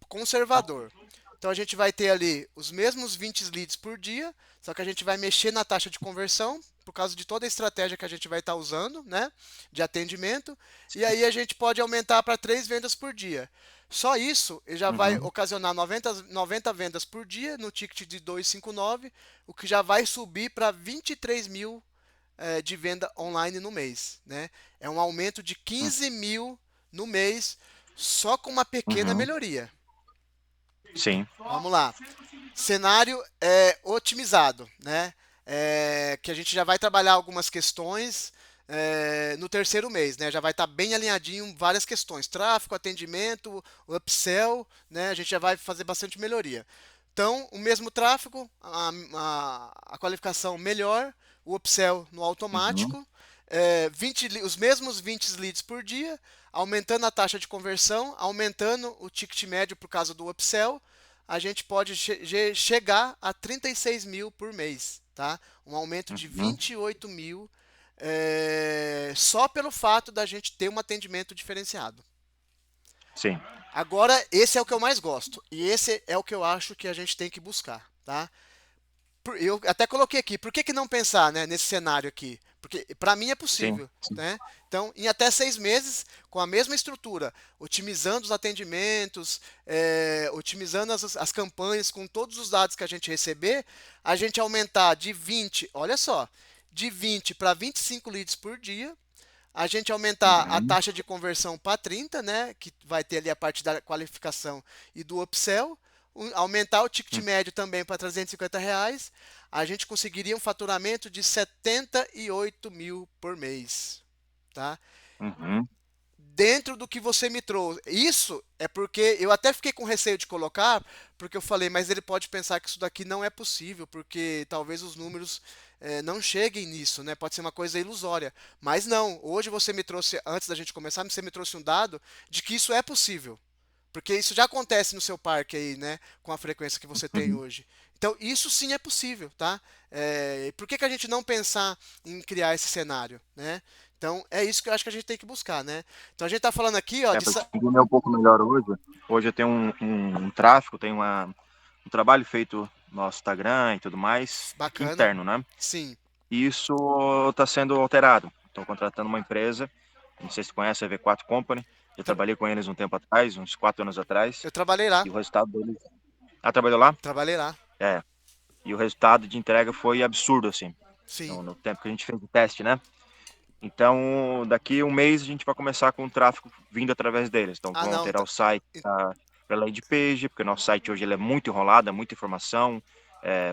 Conservador. Então a gente vai ter ali os mesmos 20 leads por dia, só que a gente vai mexer na taxa de conversão por causa de toda a estratégia que a gente vai estar usando, né, de atendimento, e aí a gente pode aumentar para 3 vendas por dia. Só isso já vai Uhum. ocasionar 90 vendas por dia no ticket de 259, o que já vai subir para 23 mil de venda online no mês, né? É um aumento de 15 mil no mês só com uma pequena Uhum. melhoria. Sim. Vamos lá. Cenário otimizado, né? Que a gente já vai trabalhar algumas questões no terceiro mês, né? Já vai estar bem alinhadinho várias questões: tráfego, atendimento, upsell, né? A gente já vai fazer bastante melhoria. Então, o mesmo tráfego, a qualificação melhor, o upsell no Uhum. automático, os mesmos 20 leads por dia, aumentando a taxa de conversão, aumentando o ticket médio por causa do upsell, a gente pode chegar a 36 mil por mês, tá? Um aumento de Uhum. 28 mil só pelo fato da gente ter um atendimento diferenciado. Sim. Agora, esse é o que eu mais gosto e esse é o que eu acho que a gente tem que buscar, tá? Eu até coloquei aqui, por que não pensar, né, nesse cenário aqui? Porque para mim é Sim. possível, Sim. né? Então, em até 6 meses, com a mesma estrutura, otimizando os atendimentos, otimizando as campanhas, com todos os dados que a gente receber, a gente aumentar de 20, olha só, de 20 para 25 leads por dia, a gente aumentar a Uhum. taxa de conversão para 30, né, que vai ter ali a parte da qualificação e do upsell, aumentar o ticket médio também para R$ 350, a gente conseguiria um faturamento de 78 mil por mês, tá? Uhum. Dentro do que você me trouxe. Isso é porque eu até fiquei com receio de colocar, porque eu falei, mas ele pode pensar que isso daqui não é possível, porque talvez os números não cheguem nisso, né? Pode ser uma coisa ilusória. Mas não, hoje você me trouxe, antes da gente começar, você me trouxe um dado de que isso é possível. Porque isso já acontece no seu parque aí, né? Com a frequência que você tem Uhum. hoje. Então, isso sim é possível, tá? Por que a gente não pensar em criar esse cenário, né? Então, é isso que eu acho que a gente tem que buscar, né? Então, a gente está falando aqui, ó, É, para te entender um pouco melhor hoje, hoje eu tenho um tráfego, tenho um trabalho feito no nosso Instagram e tudo mais, bacana. interno, né? Sim, E isso está sendo alterado. Estou contratando uma empresa, não sei se você conhece a V4 Company, eu tra- trabalhei com eles um tempo atrás, uns 4 anos atrás, eu trabalhei lá, e o resultado deles... Ah, trabalhou lá? trabalhei lá. É. E o resultado de entrega foi absurdo, assim, Sim. no tempo que a gente fez o teste, né? Então, daqui um mês a gente vai começar com o tráfego vindo através deles. Então, Ah, vão não. alterar o site para landing page, porque o nosso site hoje ele é muito enrolado, é muita informação,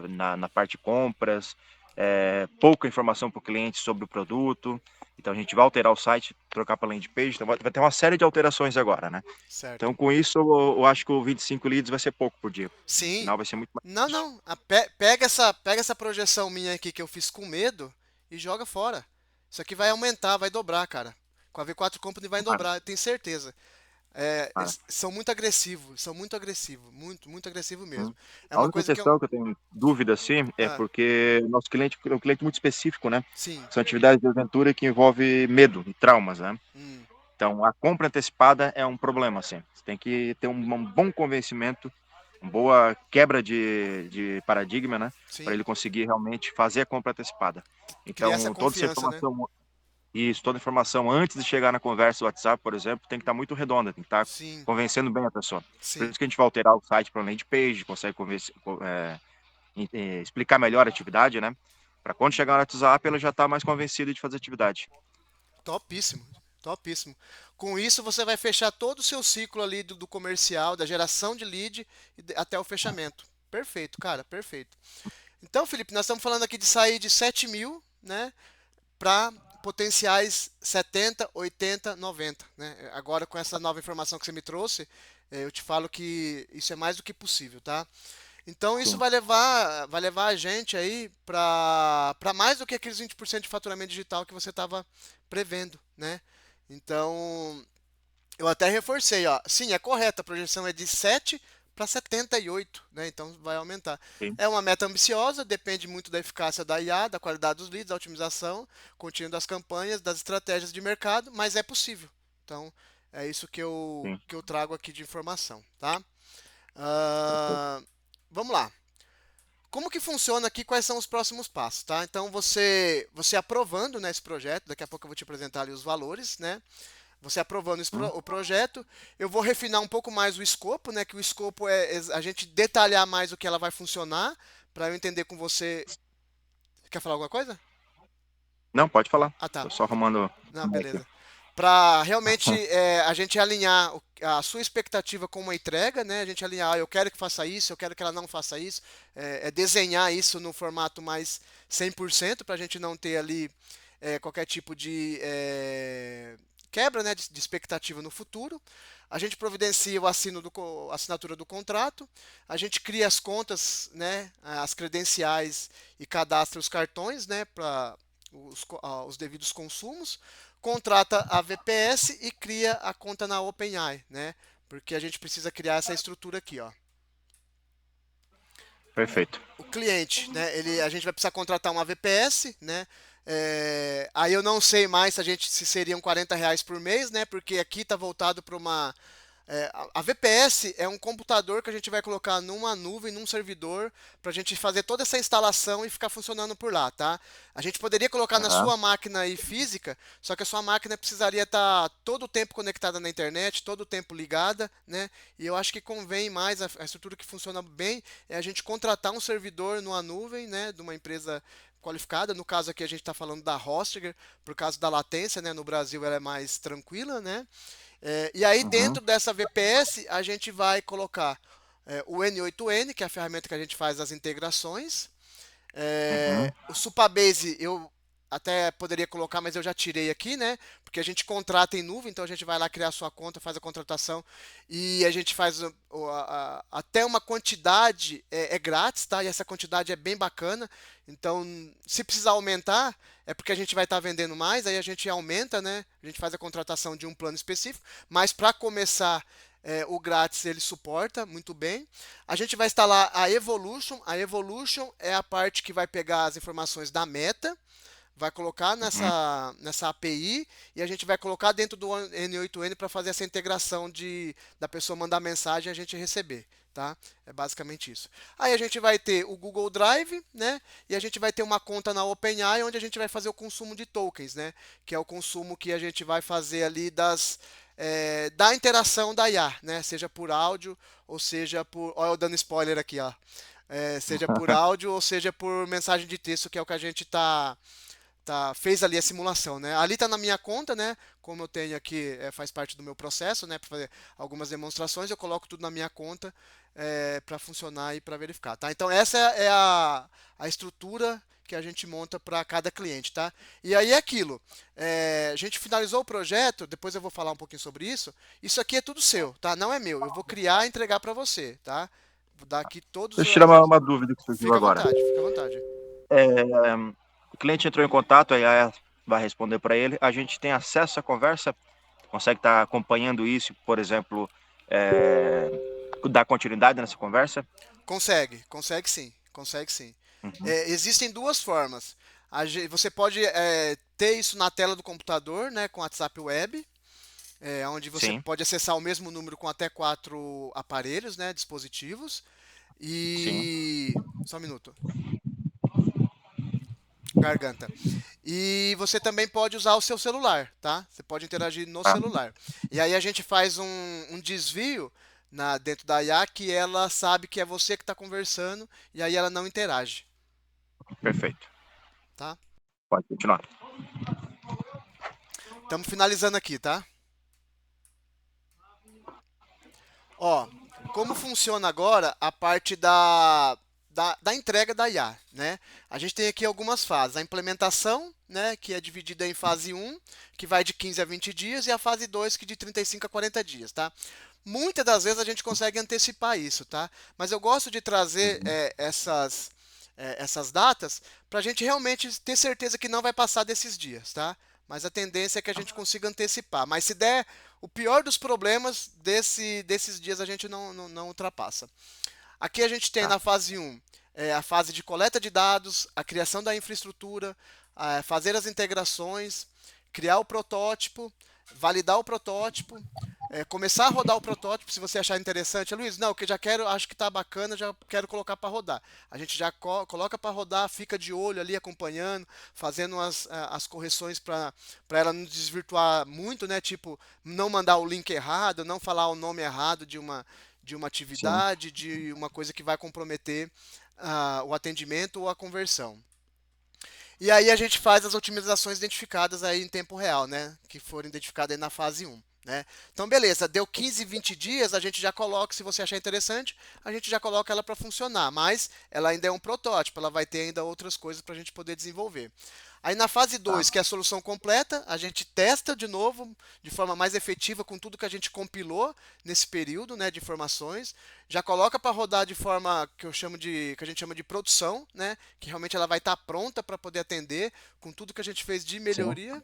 na parte de compras, pouca informação para o cliente sobre o produto. Então a gente vai alterar o site, trocar para landing page, então vai ter uma série de alterações agora, né? Certo. Então com isso eu acho que o 25 leads vai ser pouco por dia. No Sim. final vai ser muito mais Não, difícil. não. Pega essa projeção minha aqui que eu fiz com medo e joga fora. Isso aqui vai aumentar, vai dobrar, cara. Com a V4 Company vai Tomara, dobrar, tenho certeza. tomara. Eles são muito agressivos, muito, muito agressivo mesmo. Hum. É A uma única coisa que eu. questão que eu tenho dúvida, assim, é Ah, porque o nosso cliente é um cliente muito específico, né? sim. São atividades de aventura que envolvem medo e traumas, né? Hum, Então, a compra antecipada é um problema, assim. Você tem que ter um bom convencimento, uma boa quebra de paradigma, né? Para sim. ele conseguir realmente fazer a compra antecipada. Criar essa Então, confiança, né? toda informação antes de chegar na conversa do WhatsApp, por exemplo, tem que estar muito redonda, tem que estar Sim, convencendo bem a pessoa. Por sim. isso que a gente vai alterar o site para landing page, consegue explicar melhor a atividade, né? Para quando chegar no WhatsApp, ela já está mais convencida de fazer atividade. Topíssimo, topíssimo. Com isso, você vai fechar todo o seu ciclo ali do comercial, da geração de lead até o fechamento. Perfeito, cara, perfeito. Então, Felipe, nós estamos falando aqui de sair de 7.000, né, para potenciais 70, 80, 90, né? Agora, com essa nova informação que você me trouxe, eu te falo que isso é mais do que possível, tá? Então isso Sim, vai levar a gente aí para mais do que aqueles 20% de faturamento digital que você estava prevendo, né? Então, eu até reforcei, ó. Sim, é correto, a projeção é de 7 para 78, né? Então vai aumentar. sim, É uma meta ambiciosa, depende muito da eficácia da IA, da qualidade dos leads, da otimização, contínuo das campanhas, das estratégias de mercado, mas é possível. Então, é isso sim. que eu trago aqui de informação, tá? Perfeito. Ah, vamos lá. Como que funciona aqui? Quais são os próximos passos, tá? Então você aprovando, né, esse projeto, daqui a pouco eu vou te apresentar ali os valores, né? Você aprovando Hum, o projeto, eu vou refinar um pouco mais o escopo, né? Que o escopo é a gente detalhar mais o que ela vai funcionar, para eu entender com você. Quer falar alguma coisa? Não, pode falar. Ah, tá. Tô só arrumando Não, o mic. beleza. Para realmente a gente alinhar a sua expectativa com uma entrega, né? A gente alinhar, eu quero que faça isso, eu quero que ela não faça isso, desenhar isso no formato mais 100% para a gente não ter ali qualquer tipo de quebra, né, de expectativa no futuro. A gente providencia a assinatura do contrato, a gente cria as contas, né, as credenciais e cadastra os cartões, né, para os devidos consumos, contrata a VPS e cria a conta na OpenAI, né? Porque a gente precisa criar essa estrutura aqui, ó. Perfeito. O cliente, né? A gente vai precisar contratar uma VPS, né? Aí eu não sei mais se seriam R$ 40 por mês, né? Porque aqui está voltado para uma a VPS é um computador que a gente vai colocar numa nuvem, num servidor, para a gente fazer toda essa instalação e ficar funcionando por lá, tá? A gente poderia colocar na Aham. sua máquina aí física, só que a sua máquina precisaria estar todo o tempo conectada na internet, todo o tempo ligada, né? E eu acho que convém mais, a estrutura que funciona bem é a gente contratar um servidor numa nuvem, né, de uma empresa qualificada. No caso aqui a gente está falando da Hostinger, por causa da latência, né? No Brasil ela é mais tranquila, né? E aí, Uhum. dentro dessa VPS, a gente vai colocar o N8N, que é a ferramenta que a gente faz as integrações. Uhum. O Supabase eu até poderia colocar, mas eu já tirei aqui, né? Porque a gente contrata em nuvem, então a gente vai lá criar a sua conta, faz a contratação e a gente faz até uma quantidade grátis, tá? E essa quantidade é bem bacana. Então, se precisar aumentar, é porque a gente vai estar vendendo mais, aí a gente aumenta, né? A gente faz a contratação de um plano específico, mas para começar o grátis ele suporta muito bem. A gente vai instalar a Evolution. A Evolution é a parte que vai pegar as informações da meta, vai colocar Uhum. nessa API e a gente vai colocar dentro do N8N para fazer essa integração da pessoa mandar mensagem e a gente receber. Tá? É basicamente isso. Aí a gente vai ter o Google Drive, né? E a gente vai ter uma conta na OpenAI onde a gente vai fazer o consumo de tokens, né? Que é o consumo que a gente vai fazer ali da interação da IA, né? Seja por áudio ou seja por. Olha eu dando spoiler aqui, ó. Seja por áudio ou seja por mensagem de texto, que é o que a gente está fez ali a simulação, né? Ali está na minha conta, né? Como eu tenho aqui, faz parte do meu processo, né? Para fazer algumas demonstrações, eu coloco tudo na minha conta para funcionar e para verificar, tá? Então essa é a estrutura que a gente monta para cada cliente, tá? E aí é aquilo. A gente finalizou o projeto, depois eu vou falar um pouquinho sobre isso. Isso aqui é tudo seu, tá? Não é meu. Eu vou criar e entregar para você, tá? Vou dar aqui todos Deixa eu tirar os. uma dúvida que surgiu Fica à agora. vontade, fica à vontade. O cliente entrou em contato, a IA vai responder para ele. A gente tem acesso à conversa, consegue estar acompanhando isso, por exemplo, é, dar continuidade nessa conversa? Consegue sim, consegue sim. Uhum. Existem duas formas. Você pode ter isso na tela do computador, né, com WhatsApp Web, onde você Sim, pode acessar o mesmo número com até 4 aparelhos, né, dispositivos. sim. E. Só um minuto. Garganta. E você também pode usar o seu celular, tá? Você pode interagir no Ah, celular. E aí a gente faz um desvio dentro da IA que ela sabe que é você que está conversando e aí ela não interage, perfeito. tá? Pode continuar. Estamos finalizando aqui, tá? Ó, como funciona agora a parte da entrega da IA, né? A gente tem aqui algumas fases. A implementação, né, que é dividida em fase um, que vai de 15 a 20 dias, e a fase 2, que de 35 a 40 dias, tá? Muitas das vezes a gente consegue antecipar isso, tá? Mas eu gosto de trazer Uhum. essas datas para a gente realmente ter certeza que não vai passar desses dias, tá? Mas a tendência é que a gente consiga antecipar. Mas se der o pior dos problemas, desses dias a gente não ultrapassa. Aqui a gente tem Tá, na fase um a fase de coleta de dados, a criação da infraestrutura, fazer as integrações, criar o protótipo, validar o protótipo, começar a rodar o protótipo se você achar interessante. Luiz, não, que eu já quero, acho que está bacana, já quero colocar para rodar. A gente já coloca para rodar, fica de olho ali acompanhando, fazendo as correções para ela não desvirtuar muito, né? Tipo, não mandar o link errado, não falar o nome errado de uma sim. atividade, de uma coisa que vai comprometer o atendimento ou a conversão. E aí a gente faz as otimizações identificadas aí em tempo real, né? Que foram identificadas aí na fase um, né? Então, beleza, deu 15, 20 dias, a gente já coloca, se você achar interessante, a gente já coloca ela para funcionar, mas ela ainda é um protótipo, ela vai ter ainda outras coisas para a gente poder desenvolver. Aí na fase Tá. 2, que é a solução completa, a gente testa de novo, de forma mais efetiva, com tudo que a gente compilou nesse período, né, de informações, já coloca para rodar de forma que a gente chama de produção, né, que realmente ela vai estar pronta para poder atender com tudo que a gente fez de Sim. melhoria.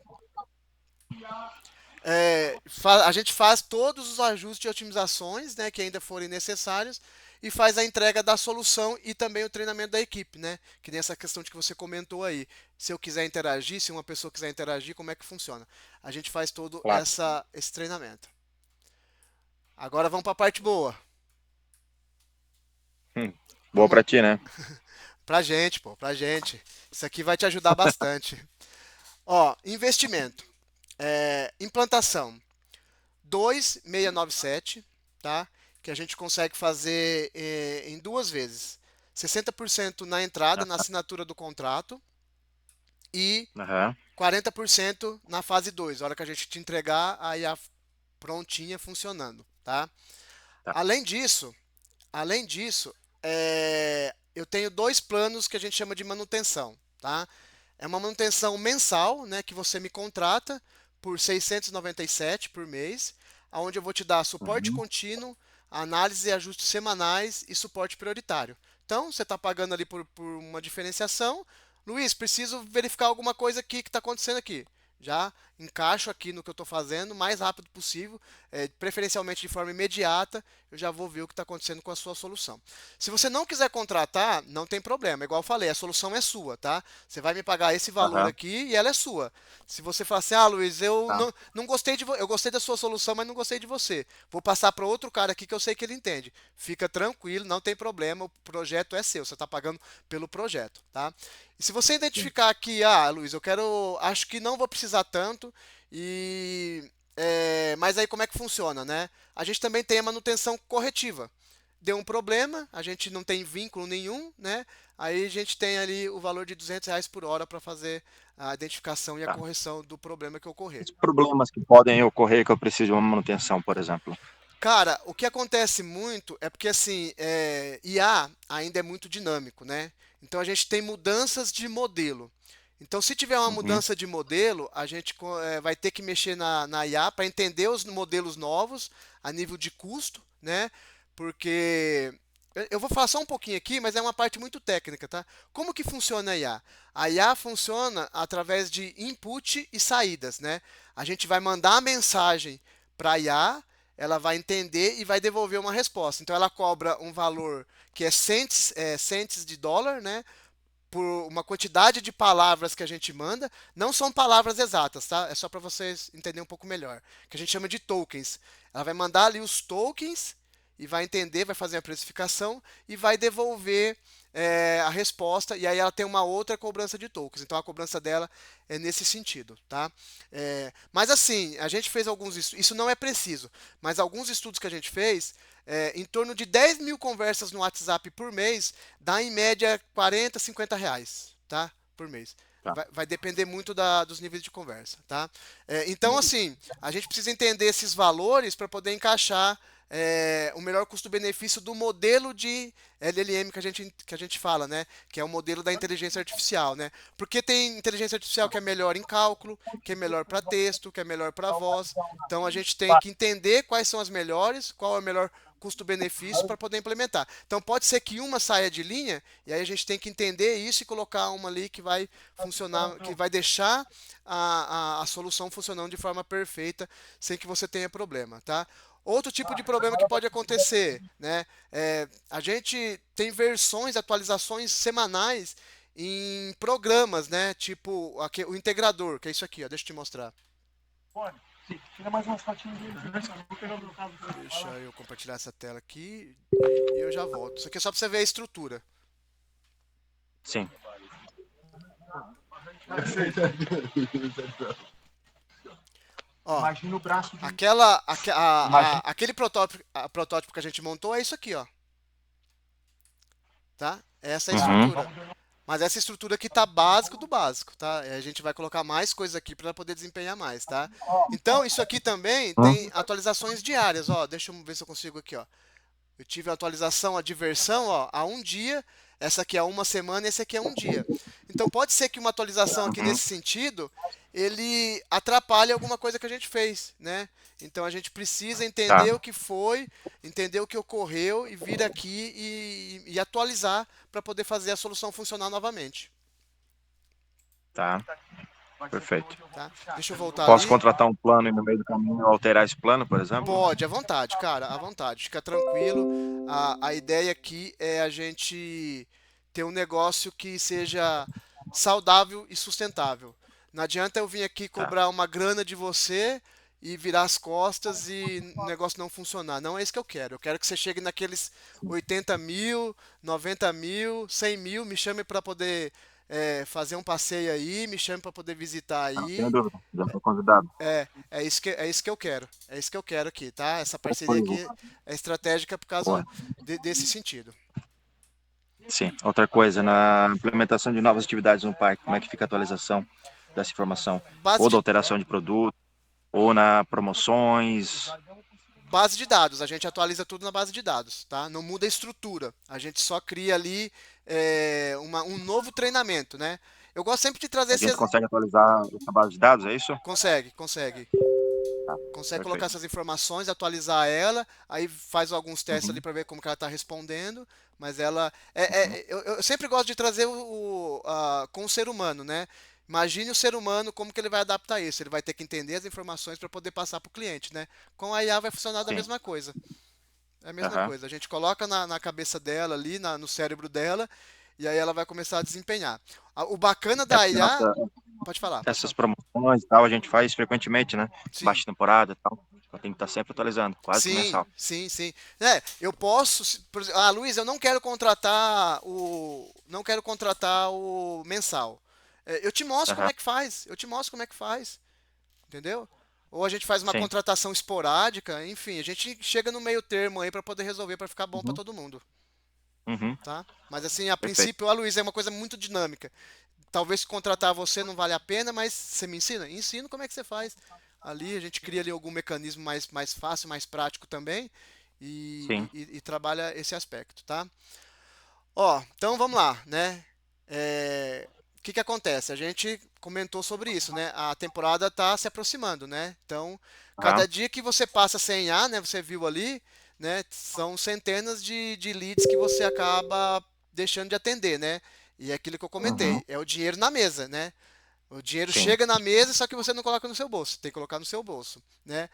A gente faz todos os ajustes e otimizações, né, que ainda forem necessários e faz a entrega da solução e também o treinamento da equipe, né? Que nem essa questão de que você comentou aí. Se eu quiser interagir, se uma pessoa quiser interagir, como é que funciona? A gente faz todo Claro. esse treinamento. Agora vamos para a parte boa. Hum. Boa Vamos pra ti, né? pra gente, pô, pra gente. Isso aqui vai te ajudar bastante. Ó, investimento. Implantação 2697, tá? Que a gente consegue fazer em duas vezes. 60% na entrada, na assinatura do contrato e Aham. 40% na fase 2, a hora que a gente te entregar aí a prontinha funcionando, tá? Tá. Além disso, além disso, eu tenho dois planos que a gente chama de manutenção, tá? É uma manutenção mensal, né, que você me contrata por 697 por mês, onde eu vou te dar suporte Uhum. contínuo, análise e ajustes semanais e suporte prioritário. Então, você está pagando ali por uma diferenciação. Luiz, preciso verificar alguma coisa aqui que está acontecendo aqui. Já encaixo aqui no que eu estou fazendo o mais rápido possível, preferencialmente de forma imediata, eu já vou ver o que está acontecendo com a sua solução. Se você não quiser contratar, não tem problema. Igual eu falei, a solução é sua, tá? Você vai me pagar esse valor Aham. aqui e ela é sua. Se você falar assim, ah, Luiz, eu Tá. não gostei eu gostei da sua solução, mas não gostei de você. Vou passar para outro cara aqui que eu sei que ele entende. Fica tranquilo, não tem problema, o projeto é seu, você está pagando pelo projeto, tá? E se você Sim. identificar que, Luiz, acho que não vou precisar tanto mas aí como é que funciona, né? A gente também tem a manutenção corretiva. deu um problema, a gente não tem vínculo nenhum, né? Aí a gente tem ali o valor de R$ 200 por hora para fazer a identificação e a Tá. correção do problema que ocorrer. Os problemas que podem ocorrer que eu preciso de uma manutenção, por exemplo. Cara, o que acontece muito é porque assim, IA ainda é muito dinâmico, né? Então a gente tem mudanças de modelo. Então, se tiver uma Uhum. mudança de modelo, a gente vai ter que mexer na IA para entender os modelos novos a nível de custo, né? Porque eu vou falar só um pouquinho aqui, mas é uma parte muito técnica, tá? Como que funciona a IA? A IA funciona através de input e saídas, né? A gente vai mandar a mensagem para a IA, ela vai entender e vai devolver uma resposta. Então, ela cobra um valor que é cents de dólar, né? Por uma quantidade de palavras que a gente manda, não são palavras exatas, tá? É só para vocês entenderem um pouco melhor, que a gente chama de tokens. Ela vai mandar ali os tokens e vai entender, vai fazer a precificação e vai devolver a resposta, e aí ela tem uma outra cobrança de tokens. Então a cobrança dela é nesse sentido, tá? Mas assim, a gente fez alguns estudos, isso não é preciso, mas alguns estudos que a gente fez, em torno de 10 mil conversas no WhatsApp por mês, dá em média 40, R$ 50, tá? Por mês. Tá. Vai depender muito dos níveis de conversa, tá? Então, assim, a gente precisa entender esses valores para poder encaixar o melhor custo-benefício do modelo de LLM que a gente fala, né? Que é o modelo da inteligência artificial, né? Porque tem inteligência artificial que é melhor em cálculo, que é melhor para texto, que é melhor para voz. Então a gente tem que entender quais são as melhores, qual é o melhor custo-benefício para poder implementar. Então pode ser que uma saia de linha e aí a gente tem que entender isso e colocar uma ali que vai funcionar, que vai deixar a solução funcionando de forma perfeita sem que você tenha problema, tá? Outro tipo de problema que pode acontecer, né? A gente tem versões, atualizações semanais em programas, né? Tipo o integrador, que é isso aqui, ó. Deixa eu te mostrar. Tira mais umas fotinhas dele. Deixa eu compartilhar essa tela aqui e eu já volto. Isso aqui é só para você ver a estrutura. Sim. Ó, Imagina o braço de. Imagina. aquele protótipo que a gente montou é isso aqui, ó. Tá? Essa é a Uhum. estrutura. Mas essa estrutura aqui tá básico do básico, tá? A gente vai colocar mais coisas aqui para poder desempenhar mais, tá? Então, isso aqui também tem atualizações diárias, ó. Deixa eu ver se eu consigo aqui, ó. Eu tive a atualização, a diversão, ó, há um dia. Essa aqui é uma semana, esse aqui é um dia. Então pode ser que uma atualização aqui Uhum. nesse sentido, ele atrapalhe alguma coisa que a gente fez, né? Então a gente precisa Tá. entender o que foi, entender o que ocorreu e vir aqui e atualizar para poder fazer a solução funcionar novamente, Tá. Perfeito. tá? Deixa eu voltar Posso ali. contratar um plano e no meio do caminho alterar esse plano, por exemplo? Pode, à vontade, cara, à vontade. Fica tranquilo. A ideia aqui é a gente ter um negócio que seja saudável e sustentável. Não adianta eu vir aqui Tá. cobrar uma grana de você e virar as costas e o negócio não funcionar. Não é isso que eu quero. Eu quero que você chegue naqueles 80 mil, 90 mil, 100 mil, me chame para poder fazer um passeio aí, me chame para poder visitar Não tenho aí. dúvida. Já estou convidado. É isso que eu quero. É isso que eu quero aqui, tá? Essa parceria Coisa. aqui é estratégica por causa Boa. desse sentido. Sim. Outra coisa, na implementação de novas atividades no parque, como é que fica a atualização dessa informação? Base Ou da de, alteração de produto, ou na promoções. base de dados, a gente atualiza tudo na base de dados, tá? Não muda a estrutura. A gente só cria ali um novo treinamento, né? Eu gosto sempre de trazer A gente consegue atualizar essa base de dados, é isso? Consegue. Tá. Consegue colocar Perfeito. essas informações, atualizar ela, aí faz alguns testes ali Uhum. para ver como que ela está respondendo, mas ela Uhum. eu sempre gosto de trazer com o ser humano, né? Imagine o ser humano como que ele vai adaptar isso. Ele vai ter que entender as informações para poder passar para o cliente, né? Com a IA vai funcionar da Sim. mesma coisa. É a mesma Aham. coisa. A gente coloca na cabeça dela ali, no cérebro dela, e aí ela vai começar a desempenhar. O bacana É da porque IA, pode essas falar. promoções e tal, a gente faz frequentemente, né? Sim. Baixa temporada e tal. Então tem que estar sempre atualizando, quase que Sim, mensal. sim, sim. Eu posso, por exemplo, Luiz, eu não quero contratar o mensal. Eu te mostro como Aham. é que faz, eu te mostro como é que faz, entendeu? ou a gente faz uma Sim. contratação esporádica, enfim, a gente chega no meio termo aí para poder resolver, para ficar bom para Uhum. todo mundo, Uhum. tá? Mas assim, a Perfeito. princípio, a Luísa é uma coisa muito dinâmica. Talvez contratar você não vale a pena, mas você me ensina? Ensino como é que você faz. Ali a gente cria ali algum mecanismo mais fácil, mais prático também Sim. e trabalha esse aspecto, tá? Ó, então vamos lá, né? O que que acontece? A gente comentou sobre isso, né? A temporada está se aproximando, né? Então, Tá. cada dia que você passa sem IA, né? Você viu ali, né? São centenas de leads que você acaba deixando de atender, né? E é aquilo que eu Uhum. comentei, é o dinheiro na mesa, né? O dinheiro Sim. chega na mesa, só que você não coloca no seu bolso, tem que colocar no seu bolso, né?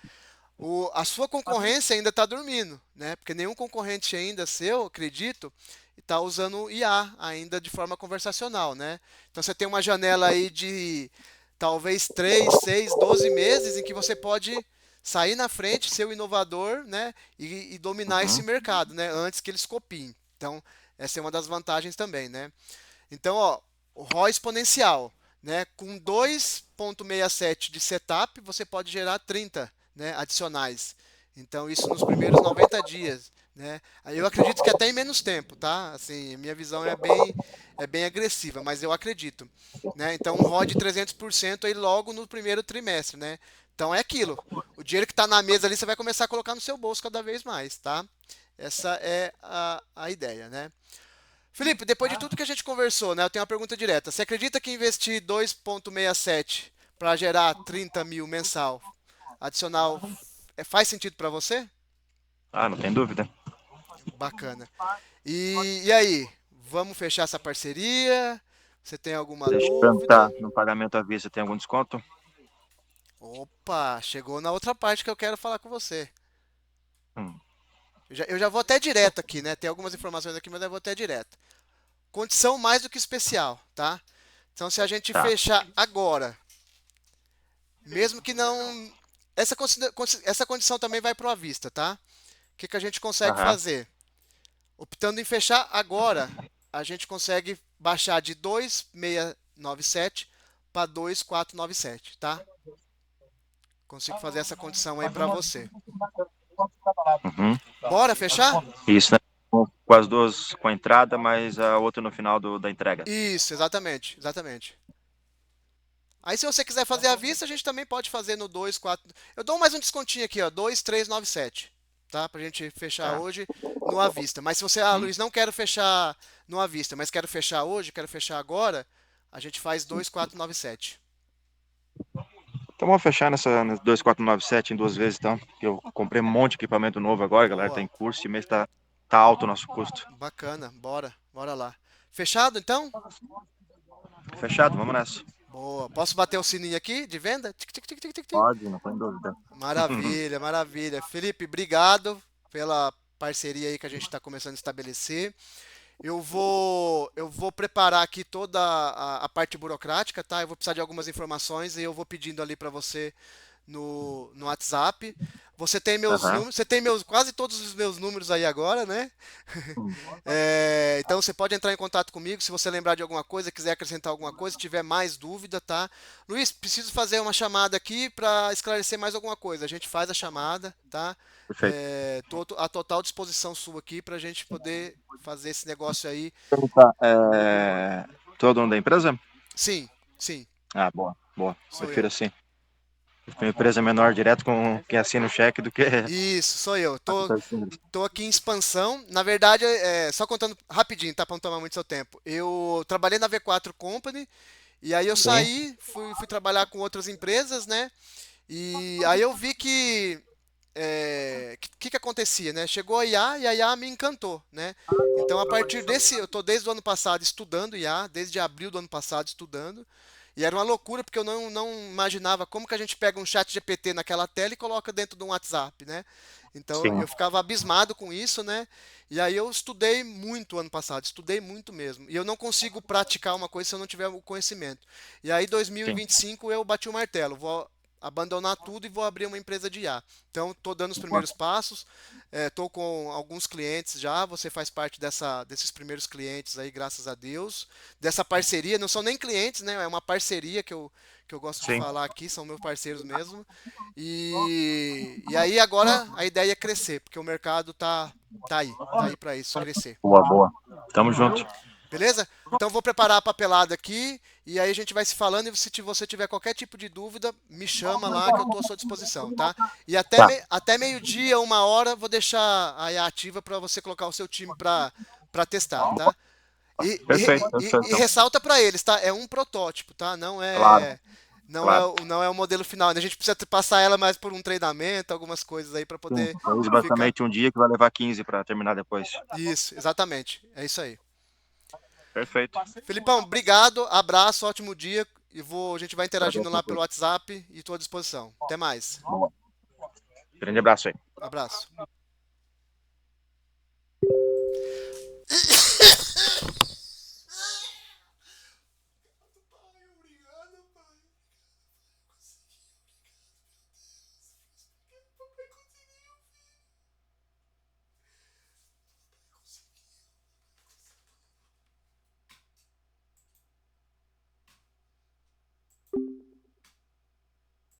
A sua concorrência ainda está dormindo, né? Porque nenhum concorrente ainda seu, acredito, está usando IA ainda de forma conversacional, né? Então você tem uma janela aí de talvez 3, 6, 12 meses em que você pode sair na frente, ser o inovador, né? E dominar esse Uhum. mercado, né? Antes que eles copiem. Então, essa é uma das vantagens também, né? Então, ó, o ROI exponencial, né? Com 2,67 de setup, você pode gerar 30, né, adicionais. Então, isso nos primeiros 90 dias, né? Eu acredito que até em menos tempo, tá? Assim, minha visão é bem agressiva, mas eu acredito, né? Então, um ROI de 300% aí logo no primeiro trimestre, né? Então, é aquilo. O dinheiro que está na mesa ali, você vai começar a colocar no seu bolso cada vez mais, tá? Essa é a ideia, né? Felipe, depois de tudo que a gente conversou, né, eu tenho uma pergunta direta. Você acredita que investir 2,67 para gerar 30 mil mensal adicional faz sentido para você? Ah, não tem dúvida. Bacana. E aí, vamos fechar essa parceria? Você tem alguma Deixa eu perguntar, dúvida? no pagamento à vista tem algum desconto? Opa, chegou na outra parte que eu quero falar com você. Hum. Eu já vou até direto aqui, né? Tem algumas informações aqui, mas eu vou até direto. Condição mais do que especial, tá? Então, se a gente Tá. fechar agora, mesmo que não. Essa condição também vai para o à vista, tá? O que que a gente consegue Aham. fazer? Optando em fechar agora, a gente consegue baixar de 2,697 para 2,497, tá? Consigo fazer essa condição aí para você. Uhum. Bora fechar? Isso, né? Com as duas com a entrada, mas a outra no final da entrega. Isso, exatamente, exatamente. Aí se você quiser fazer à vista, a gente também pode fazer no 2, 4. Eu dou mais um descontinho aqui, ó, 2,397, tá? Pra gente fechar Tá. hoje no à vista. Mas se você, Uhum. Luiz, não quero fechar no à vista, mas quero fechar hoje, quero fechar agora, a gente faz 2,497. Então vamos fechar nessa 2497 em duas vezes, então. Que eu comprei um monte de equipamento novo agora, galera. Tá Boa, em curso e mês tá alto o nosso custo. bacana, bora lá. Fechado então? Fechado, vamos nessa. Boa. Posso bater o sininho aqui de venda? Tic, tic, tic, tic, tic, tic. Pode, não tem dúvida. Maravilha, maravilha. Felipe, obrigado pela parceria aí que a gente está começando a estabelecer. Eu vou preparar aqui toda a parte burocrática, tá? Eu vou precisar de algumas informações e eu vou pedindo ali para você no WhatsApp. Você tem meus Aham. números, você tem quase todos os meus números aí agora, né? Então você pode entrar em contato comigo se você lembrar de alguma coisa, quiser acrescentar alguma coisa, se tiver mais dúvida, tá? Luiz, preciso fazer uma chamada aqui para esclarecer mais alguma coisa. A gente faz a chamada, tá? Perfeito. Tô à total disposição sua aqui para a gente poder fazer esse negócio aí. Perguntar, tu é o dono da empresa? Sim, sim, Ah, boa, boa. sou Prefiro eu. assim. Prefiro empresa menor direto com quem assina o cheque do que Isso, sou eu. a Tô, pessoa assim. tô aqui em expansão. Na verdade, só contando rapidinho, tá? Para não tomar muito seu tempo. Eu trabalhei na V4 Company e aí eu Sim, saí, fui trabalhar com outras empresas, né? E aí eu vi que que acontecia, né? Chegou a IA e a IA me encantou, né? Então a partir desse, eu tô desde o ano passado estudando IA, desde abril do ano passado estudando. E era uma loucura porque eu não imaginava como que a gente pega um chat GPT naquela tela e coloca dentro de um WhatsApp, né? Então sim. eu ficava abismado com isso, né? E aí eu estudei muito ano passado, estudei muito mesmo. E eu não consigo praticar uma coisa se eu não tiver o conhecimento. E aí Sim. 2025 eu bati o martelo, vou abandonar tudo e vou abrir uma empresa de IA. Então, estou dando os primeiros passos, estou com alguns clientes já, você faz parte desses primeiros clientes aí, graças a Deus. Dessa parceria, não são nem clientes, né? É uma parceria que eu gosto de Sim. falar aqui, são meus parceiros mesmo. E aí agora a ideia é crescer, porque o mercado tá aí para isso, crescer. Boa, boa. Tamo junto. Beleza? Então vou preparar a papelada aqui e aí a gente vai se falando e se você tiver qualquer tipo de dúvida, me chama lá que eu estou à sua disposição, tá? E Tá. até meio-dia, 1 hora, vou deixar a IA ativa para você colocar o seu time para testar, tá? Perfeito, E perfeito. ressalta para eles, tá? É um protótipo, tá? Não Claro, é claro. não é o modelo final. A gente precisa passar ela mais por um treinamento, algumas coisas aí para Sim. poder Eu uso ficar. basicamente um dia que vai levar 15 para terminar depois. Isso, exatamente. É isso aí. Perfeito. Felipão, obrigado, abraço, ótimo dia. A gente vai interagindo Agradeço lá a pelo todos. WhatsApp e estou à disposição. Até mais. Boa. Grande abraço aí. Abraço.